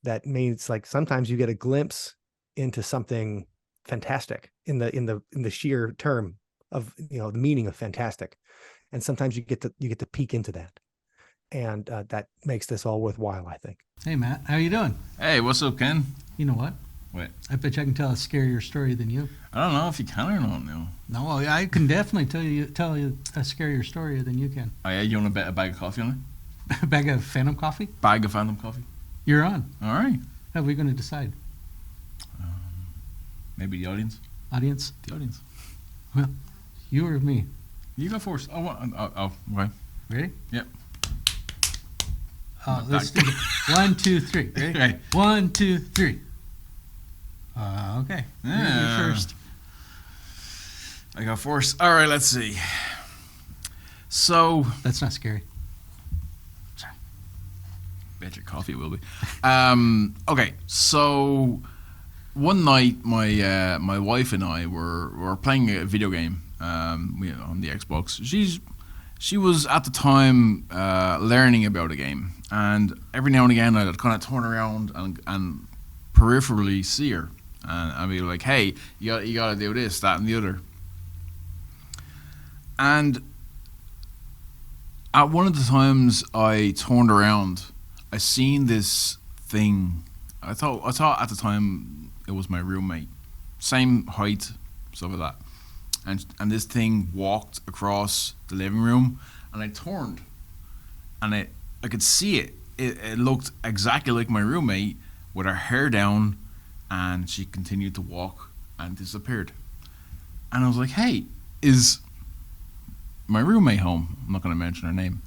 that means like sometimes you get a glimpse into something fantastic in the sheer term of the meaning of fantastic, and sometimes you get to peek into that, and that makes this all worthwhile, I think. Hey Matt, how you doing? Hey, what's up, Ken? You know what? What? I bet you I can tell a scarier story than you. I don't know if you can or not. No. No, I can definitely tell you a scarier story than you can. Oh yeah, you want a bag of coffee on it? A bag of Phantom coffee? Bag of Phantom coffee. You're on. All right. How are we going to decide? Maybe the audience. Audience? The audience. Well, you or me? You go first. Oh, okay. Ready? Yep. Let's do it. 1, 2, 3. Ready? Right. 1, 2, 3. Okay. Yeah. You first. I got first. All right, let's see. So. That's not scary. Bet your coffee will be. Okay, so one night my wife and I were playing a video game on the Xbox. She was at the time learning about a game, and every now and again I'd kind of turn around and peripherally see her, and I'd be like, "Hey, you gotta do this, that, and the other." And at one of the times I turned around, I seen this thing. I thought at the time it was my roommate, same height, stuff like that. And this thing walked across the living room, and I turned, and I could see it. It looked exactly like my roommate with her hair down, and she continued to walk and disappeared. And I was like, "Hey, is my roommate home?" I'm not going to mention her name.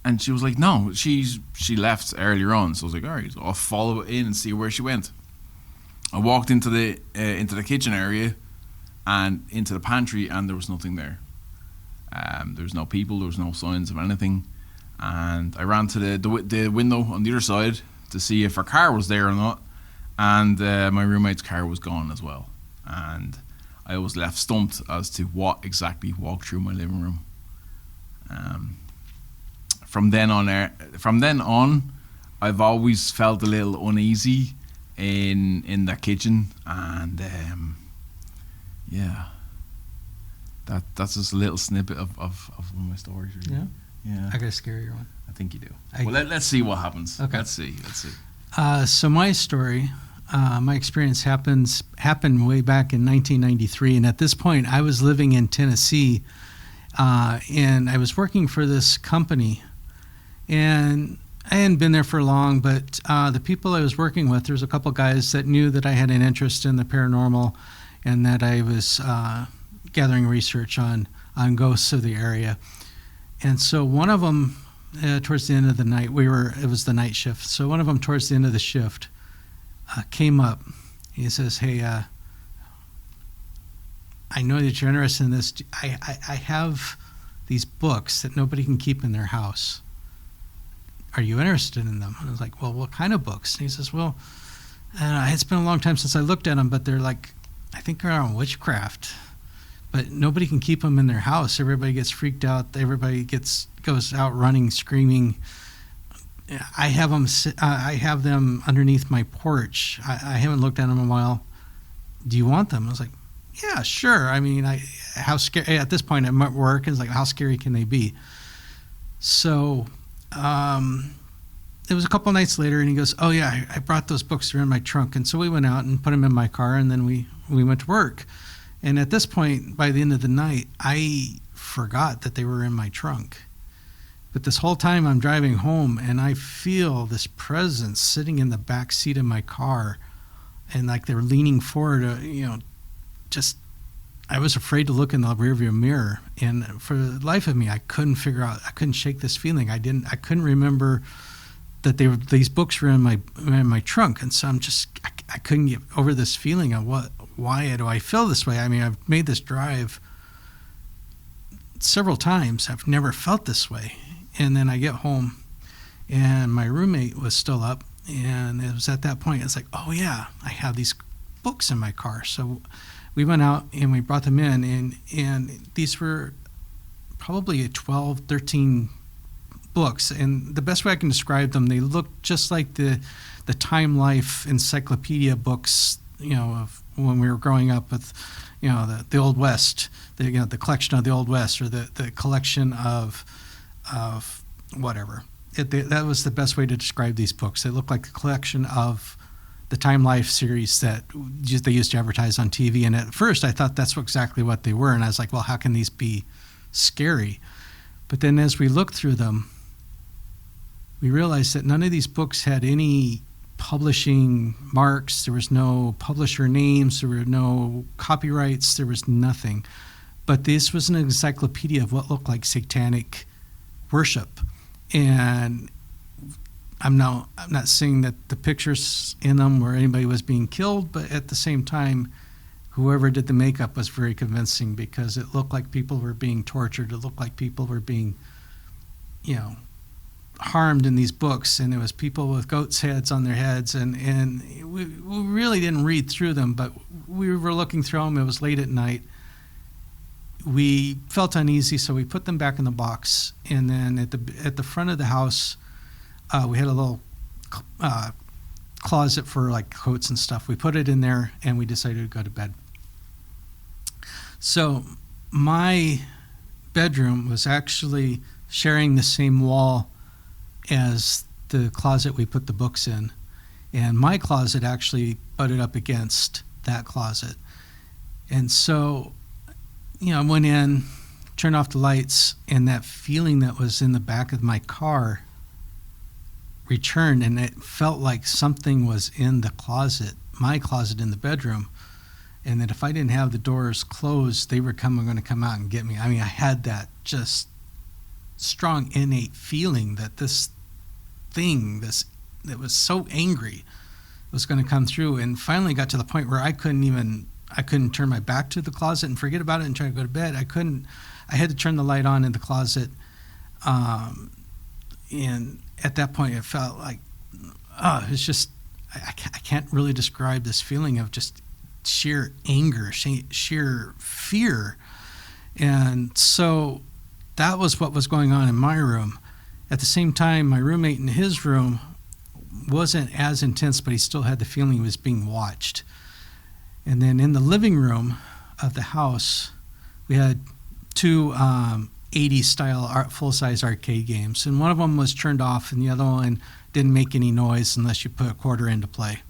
And she was like, "No, she left earlier on." So I was like, "All right, so I'll follow it in and see where she went." I walked into the kitchen area and into the pantry, and there was nothing there. There was no people, there was no signs of anything. And I ran to the window on the other side to see if her car was there or not. And my roommate's car was gone as well. And I was left stumped as to what exactly walked through my living room. From then on, I've always felt a little uneasy in the kitchen, and yeah, that's just a little snippet of one of my stories. Really. Yeah. I got a scarier one. I think you do. Well, let's see what happens. Okay. Let's see. So my story, my experience happened way back in 1993, and at this point, I was living in Tennessee, and I was working for this company. And I hadn't been there for long, but the people I was working with, there was a couple guys that knew that I had an interest in the paranormal, and that I was gathering research on ghosts of the area. And so one of them, towards the end of the night, it was the night shift. So one of them, towards the end of the shift, came up. He says, "Hey, I know that you're interested in this. I have these books that nobody can keep in their house. Are you interested in them?" And I was like, "Well, what kind of books?" And he says, "Well, it's been a long time since I looked at them, but they're like, I think they're on witchcraft, but nobody can keep them in their house. Everybody gets freaked out. Everybody goes out running, screaming. I have them underneath my porch. I haven't looked at them in a while. Do you want them?" I was like, "Yeah, sure. I mean, how scary at this point I'm at work, and it's like, how scary can they be?" So it was a couple nights later, and he goes, "Oh yeah, I brought those books. They're in my trunk." And so we went out and put them in my car, and then we went to work. And at this point, by the end of the night, I forgot that they were in my trunk. But this whole time I'm driving home, and I feel this presence sitting in the back seat of my car, and like they're leaning forward, just, I was afraid to look in the rearview mirror. And for the life of me, I couldn't shake this feeling. I couldn't remember that these books were in my trunk. And so I couldn't get over this feeling of why do I feel this way? I mean, I've made this drive several times. I've never felt this way. And then I get home, and my roommate was still up, and it was at that point, it's like, oh yeah, I have these books in my car. So we went out and we brought them in, and these were probably 12, 13 books. And the best way I can describe them, they look just like the Time Life encyclopedia books, of when we were growing up with, the Old West, the collection of the Old West, or the collection of whatever. That was the best way to describe these books. They look like a collection of the Time Life series that they used to advertise on TV. And at first I thought that's exactly what they were. And I was like, well, how can these be scary? But then as we looked through them, we realized that none of these books had any publishing marks. There was no publisher names. There were no copyrights. There was nothing. But this was an encyclopedia of what looked like satanic worship. And I'm not saying that the pictures in them where anybody was being killed, but at the same time, whoever did the makeup was very convincing, because it looked like people were being tortured. It looked like people were being, harmed in these books. And there was people with goats' heads on their heads. And we really didn't read through them, but we were looking through them. It was late at night. We felt uneasy, so we put them back in the box. And then at the front of the house, we had a little closet for like coats and stuff. We put it in there, and we decided to go to bed. So my bedroom was actually sharing the same wall as the closet we put the books in. And my closet actually butted up against that closet. And so, I went in, turned off the lights, and that feeling that was in the back of my car returned, and it felt like something was in the closet, my closet in the bedroom, and that if I didn't have the doors closed, they were going to come out and get me. I mean, I had that just strong innate feeling that this thing, that was so angry, was going to come through. And finally got to the point where I couldn't turn my back to the closet and forget about it and try to go to bed. I had to turn the light on in the closet. And at that point it felt like, it's just, I can't really describe this feeling of just sheer anger, sheer fear. And so that was what was going on in my room. At the same time, my roommate in his room wasn't as intense, but he still had the feeling he was being watched. And then in the living room of the house, we had two 80s style full-size arcade games. And one of them was turned off, and the other one didn't make any noise unless you put a quarter into play.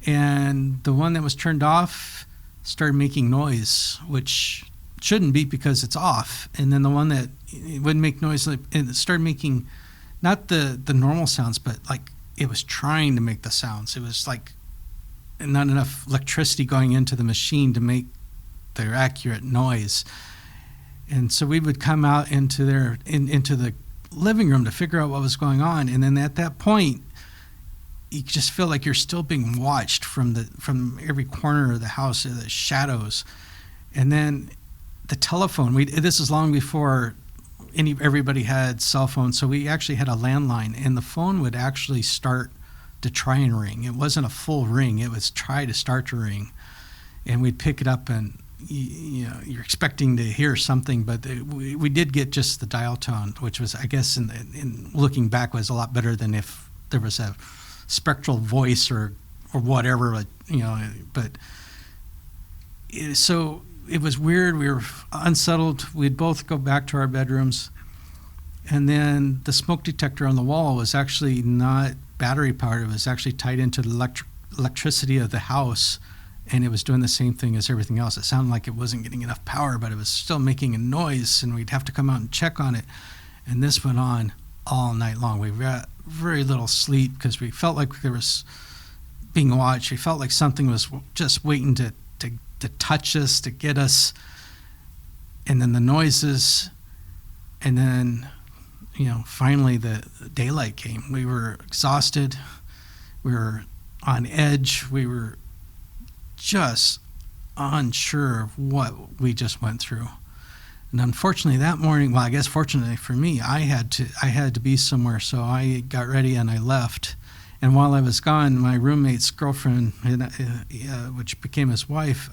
And the one that was turned off started making noise, which shouldn't be because it's off. And then the one that it wouldn't make noise, and it started making not the normal sounds, but like it was trying to make the sounds. It was like not enough electricity going into the machine to make their accurate noise. And so we would come out into the living room to figure out what was going on. And then at that point, you just feel like you're still being watched from every corner of the house, the shadows. And then the telephone, this is long before everybody had cell phones, so we actually had a landline, and the phone would actually start to try and ring. It wasn't a full ring, it was try to start to ring. And we'd pick it up, and you're expecting to hear something, but we did get just the dial tone, which was, I guess, in looking back, was a lot better than if there was a spectral voice or whatever, but so it was weird. We were unsettled. We'd both go back to our bedrooms, and then the smoke detector on the wall was actually not battery powered. It was actually tied into the electricity of the house, and it was doing the same thing as everything else. It sounded like it wasn't getting enough power, but it was still making a noise, and we'd have to come out and check on it. And this went on all night long. We got very little sleep because we felt like there was being watched. We felt like something was just waiting to touch us, to get us. And then the noises, and then, finally the daylight came. We were exhausted. We were on edge. We were just unsure of what we just went through. And unfortunately that morning, well, I guess fortunately for me, I had to be somewhere, so I got ready and I left. And while I was gone, my roommate's girlfriend, which became his wife,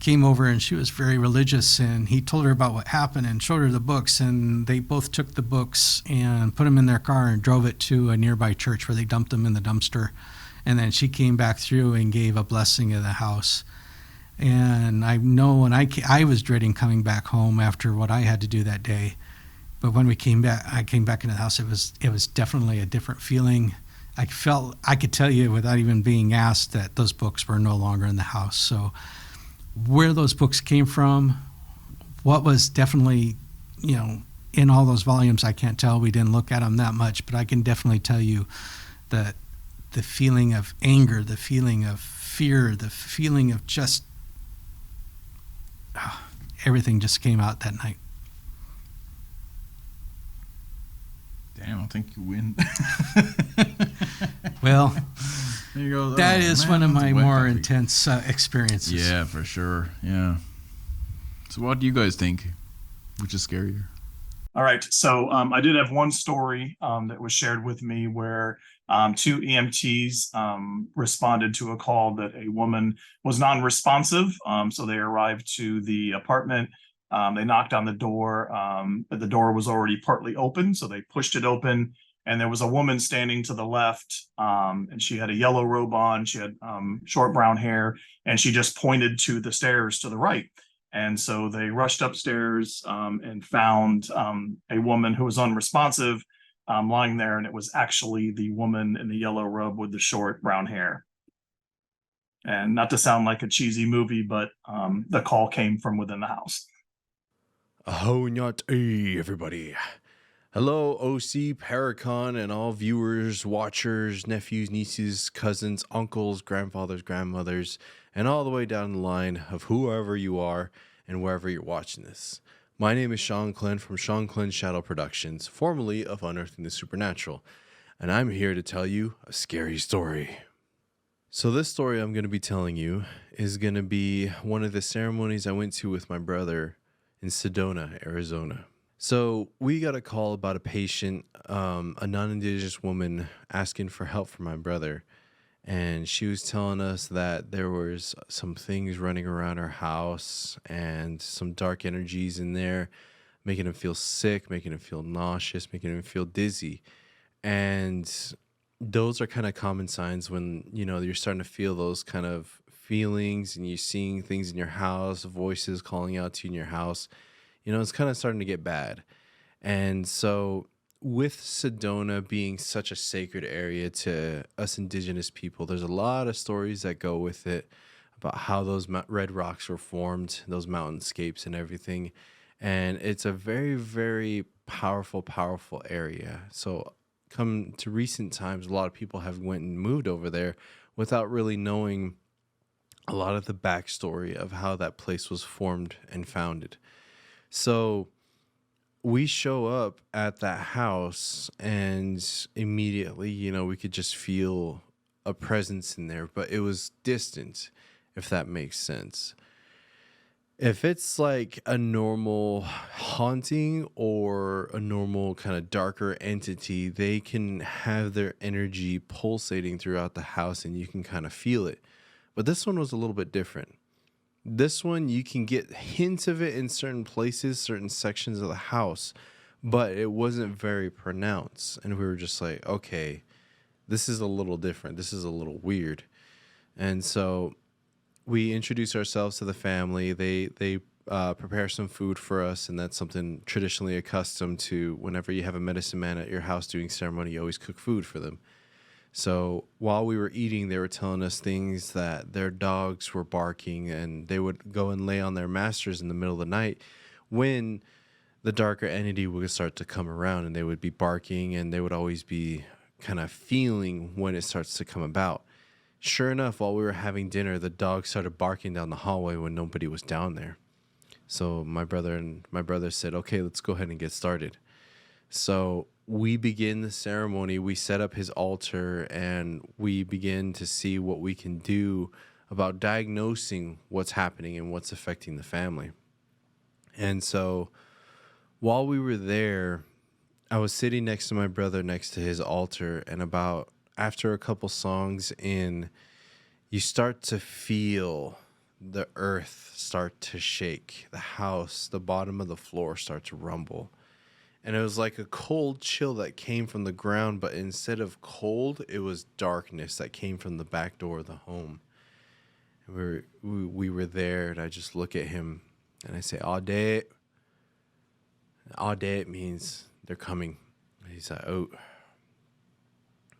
came over, and she was very religious, and he told her about what happened and showed her the books, and they both took the books and put them in their car and drove it to a nearby church where they dumped them in the dumpster. And then she came back through and gave a blessing of the house. And I know when I was dreading coming back home after what I had to do that day. But when I came back into the house, it was definitely a different feeling. I could tell you without even being asked that those books were no longer in the house. So where those books came from, what was definitely, in all those volumes, I can't tell. We didn't look at them that much, but I can definitely tell you that the feeling of anger, the feeling of fear, the feeling of just everything just came out that night. Damn, I think you win. Well, there you go. That is one of my more intense experiences. Yeah, for sure. Yeah. So what do you guys think? Which is scarier? All right. So I did have one story that was shared with me where two EMTs responded to a call that a woman was non-responsive. So they arrived to the apartment. They knocked on the door, but the door was already partly open. So they pushed it open, and there was a woman standing to the left, and she had a yellow robe on. She had short brown hair, and she just pointed to the stairs to the right. And so they rushed upstairs and found a woman who was unresponsive lying there, and it was actually the woman in the yellow robe with the short brown hair. And not to sound like a cheesy movie, but the call came from within the house. Oh, not everybody. Hello, OC Paracon, and all viewers, watchers, nephews, nieces, cousins, uncles, grandfathers, grandmothers, and all the way down the line of whoever you are and wherever you're watching this. My name is Sean Clyn from Sean Clyn Shadow Productions, formerly of Unearthing the Supernatural, and I'm here to tell you a scary story. So this story I'm going to be telling you is going to be one of the ceremonies I went to with my brother in Sedona, Arizona. So we got a call about a patient, a non-Indigenous woman asking for help for my brother. And she was telling us that there was some things running around her house and some dark energies in there, making him feel sick, making him feel nauseous, making him feel dizzy. And those are kind of common signs when, you're starting to feel those kind of feelings and you're seeing things in your house, voices calling out to you in your house. It's kind of starting to get bad. And so with Sedona being such a sacred area to us Indigenous people, there's a lot of stories that go with it about how those red rocks were formed, those mountainscapes and everything. And it's a very, very powerful, powerful area. So come to recent times, a lot of people have went and moved over there without really knowing a lot of the backstory of how that place was formed and founded. So we show up at that house and immediately, we could just feel a presence in there, but it was distant, if that makes sense. If it's like a normal haunting or a normal kind of darker entity, they can have their energy pulsating throughout the house and you can kind of feel it. But this one was a little bit different. This one, you can get hints of it in certain places, certain sections of the house, but it wasn't very pronounced. And we were just like, okay, this is a little different. This is a little weird. And so we introduce ourselves to the family. They prepare some food for us, and that's something traditionally accustomed to. Whenever you have a medicine man at your house doing ceremony, you always cook food for them. So while we were eating, they were telling us things that their dogs were barking, and they would go and lay on their masters in the middle of the night when the darker entity would start to come around, and they would be barking, and they would always be kind of feeling when it starts to come about. Sure enough, while we were having dinner, the dog started barking down the hallway when nobody was down there. So my brother said, okay, let's go ahead and get started. So we begin the ceremony. We set up his altar, and we begin to see what we can do about diagnosing what's happening and what's affecting the family. And so while we were there, I was sitting next to my brother next to his altar, and after a couple songs in, you start to feel the earth start to shake, the house, the bottom of the floor start to rumble. And it was like a cold chill that came from the ground, but instead of cold, it was darkness that came from the back door of the home. And we were there, and I just look at him, and I say, Audit. Audit means they're coming. And he's like, oh.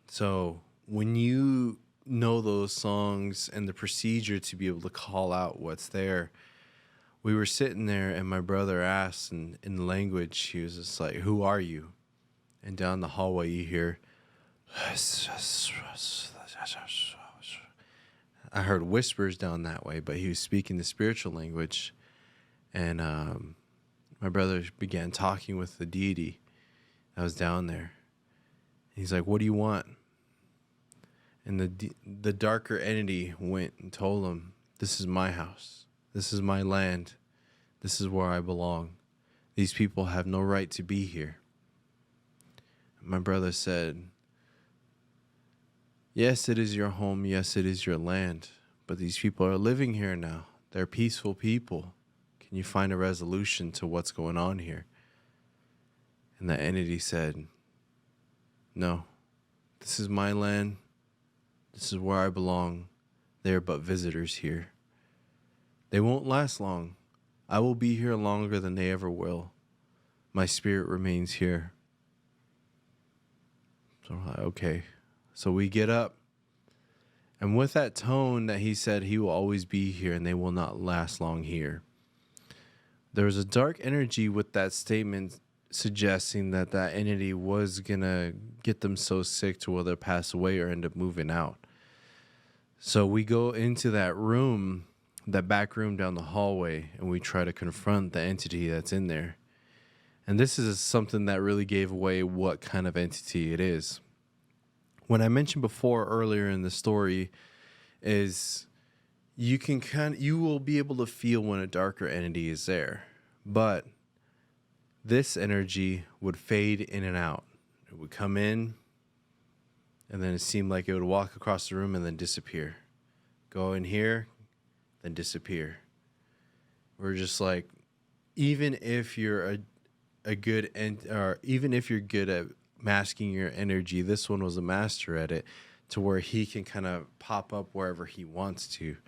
So when you know those songs and the procedure to be able to call out what's there, we were sitting there, and my brother asked in language, he was just like, who are you? And down the hallway you hear, I heard whispers down that way, but he was speaking the spiritual language. And my brother began talking with the deity that was down there. He's like, what do you want? And the darker entity went and told him, this is my house. This is my land. This is where I belong. These people have no right to be here. My brother said, yes, it is your home. Yes, it is your land. But these people are living here now. They're peaceful people. Can you find a resolution to what's going on here? And the entity said, no, this is my land. This is where I belong. They are but visitors here. They won't last long. I will be here longer than they ever will. My spirit remains here. So we're like, okay. So we get up. And with that tone that he said, he will always be here and they will not last long here. There was a dark energy with that statement suggesting that that entity was going to get them so sick to where they'll pass away or end up moving out. So we go into that room, that back room down the hallway, and we try to confront the entity that's in there. And this is something that really gave away what kind of entity it is. When I mentioned before earlier in the story is you will be able to feel when a darker entity is there. But this energy would fade in and out. It would come in, and then it seemed like it would walk across the room and then disappear. Go in here, then disappear. We're just like, even if you're even if you're good at masking your energy, this one was a master at it, to where he can kind of pop up wherever he wants to.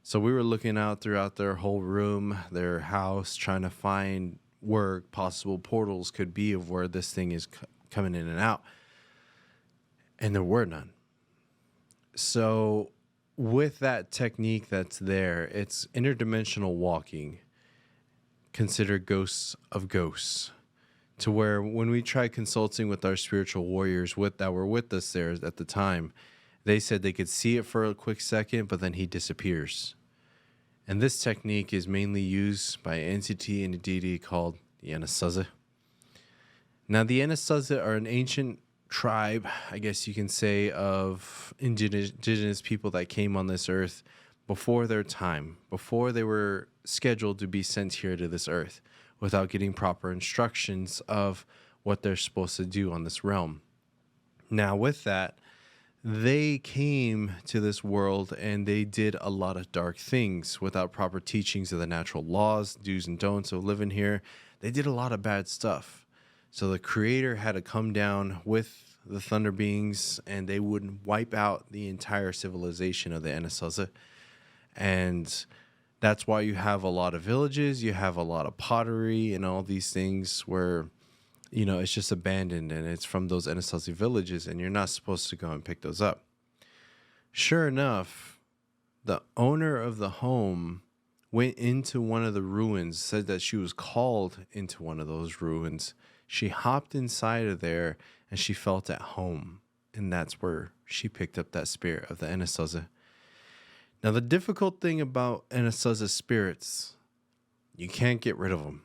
So we were looking out throughout their whole room, their house, trying to find where possible portals could be of where this thing is coming in and out. And there were none. So with that technique that's there, it's interdimensional walking, considered ghosts of ghosts, to where when we tried consulting with our spiritual warriors that were with us there at the time, they said they could see it for a quick second, but then he disappears. And this technique is mainly used by an entity and a deity called the Anasazi. Now, the Anasazi are an ancient tribe, I guess you can say, of indigenous people that came on this earth before their time, before they were scheduled to be sent here to this earth, without getting proper instructions of what they're supposed to do on this realm. Now, with that, they came to this world and they did a lot of dark things without proper teachings of the natural laws, do's and don'ts of living here. They did a lot of bad stuff. So the Creator had to come down with the Thunder Beings, and they would wipe out the entire civilization of the Anasazi. And that's why you have a lot of villages, you have a lot of pottery and all these things where, you know, it's just abandoned, and it's from those Anasazi villages, and you're not supposed to go and pick those up. Sure enough, the owner of the home went into one of the ruins, said that she was called into one of those ruins. She hopped inside of there and she felt at home. And that's where she picked up that spirit of the Anasazi. Now, the difficult thing about Anasazi spirits, you can't get rid of them.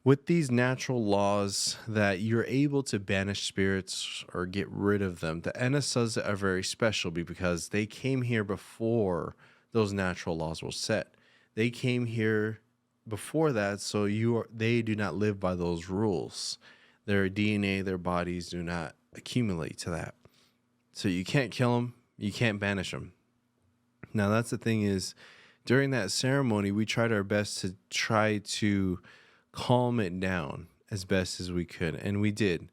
With these natural laws that you're able to banish spirits or get rid of them, the Anasazi are very special because they came here before those natural laws were set. They came here before that, so they do not live by those rules. Their DNA, their bodies do not accumulate to that. So you can't kill them, you can't banish them. Now, that's the thing is, during that ceremony, we tried our best to try to calm it down as best as we could, and we did.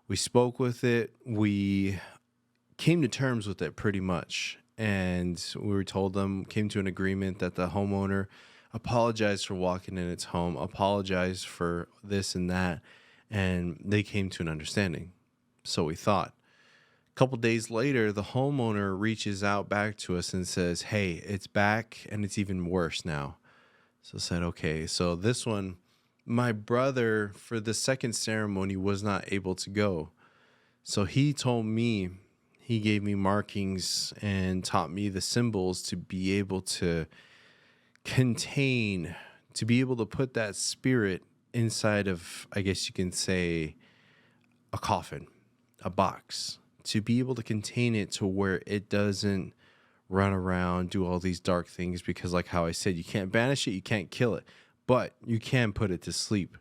We spoke with it, we came to terms with it pretty much, and we were came to an agreement that the homeowner apologized for walking in its home, apologized for this and that, and they came to an understanding. So we thought. A couple days later, the homeowner reaches out back to us and says, hey, it's back and it's even worse now. So I said, okay. So this one, my brother for the second ceremony was not able to go. So he told me, he gave me markings and taught me the symbols to be able to contain, to be able to put that spirit inside of, I guess you can say, a coffin, a box, to be able to contain it to where it doesn't run around, do all these dark things, because like how I said, you can't banish it, you can't kill it, but you can put it to sleep.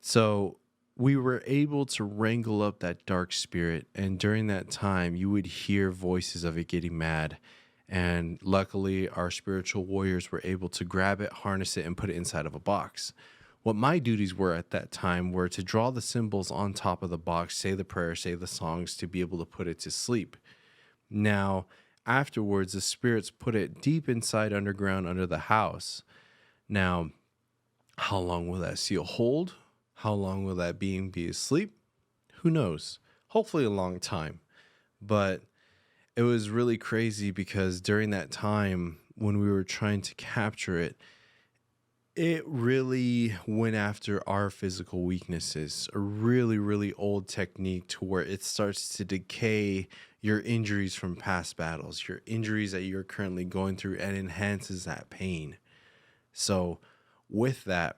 So we were able to wrangle up that dark spirit, and during that time, you would hear voices of it getting mad, and luckily our spiritual warriors were able to grab it, harness it, and put it inside of a box. What my duties were at that time were to draw the symbols on top of the box, say the prayer, say the songs, to be able to put it to sleep. Now, afterwards, the spirits put it deep inside underground under the house. Now, how long will that seal hold? How long will that being be asleep? Who knows? Hopefully a long time. But it was really crazy because during that time when we were trying to capture it, it really went after our physical weaknesses, a really, really old technique to where it starts to decay your injuries from past battles, your injuries that you're currently going through, and enhances that pain. So with that,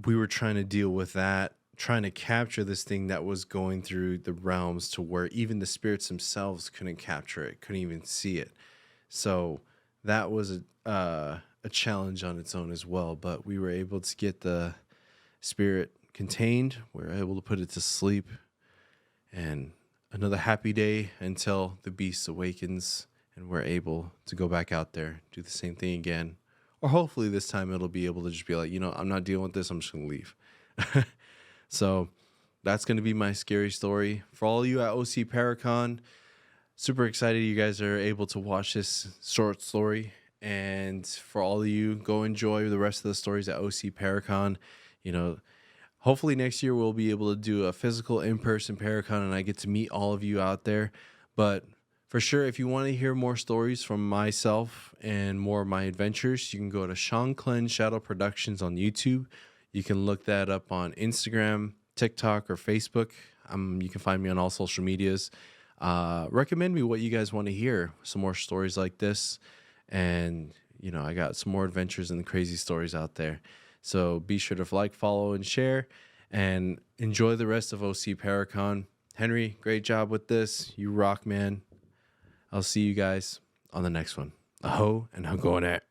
we were trying to deal with that, trying to capture this thing that was going through the realms to where even the spirits themselves couldn't capture it, couldn't even see it. So that was a challenge on its own as well, but we were able to get the spirit contained. We were able to put it to sleep, and another happy day until the beast awakens and we're able to go back out there, do the same thing again. Or hopefully this time it'll be able to just be like, I'm not dealing with this, I'm just going to leave. So that's going to be my scary story. For all of you at OC Paracon, super excited you guys are able to watch this short story. And for all of you, go enjoy the rest of the stories at OC Paracon. Hopefully next year we'll be able to do a physical in-person Paracon and I get to meet all of you out there. But for sure, if you want to hear more stories from myself and more of my adventures, you can go to Sean Clem Shadow Productions on YouTube. You can look that up on Instagram, TikTok, or Facebook. You can find me on all social medias. Recommend me what you guys want to hear. Some more stories like this. And, I got some more adventures and crazy stories out there. So be sure to like, follow, and share. And enjoy the rest of OC Paracon. Henry, great job with this. You rock, man. I'll see you guys on the next one. Aho and ho going at.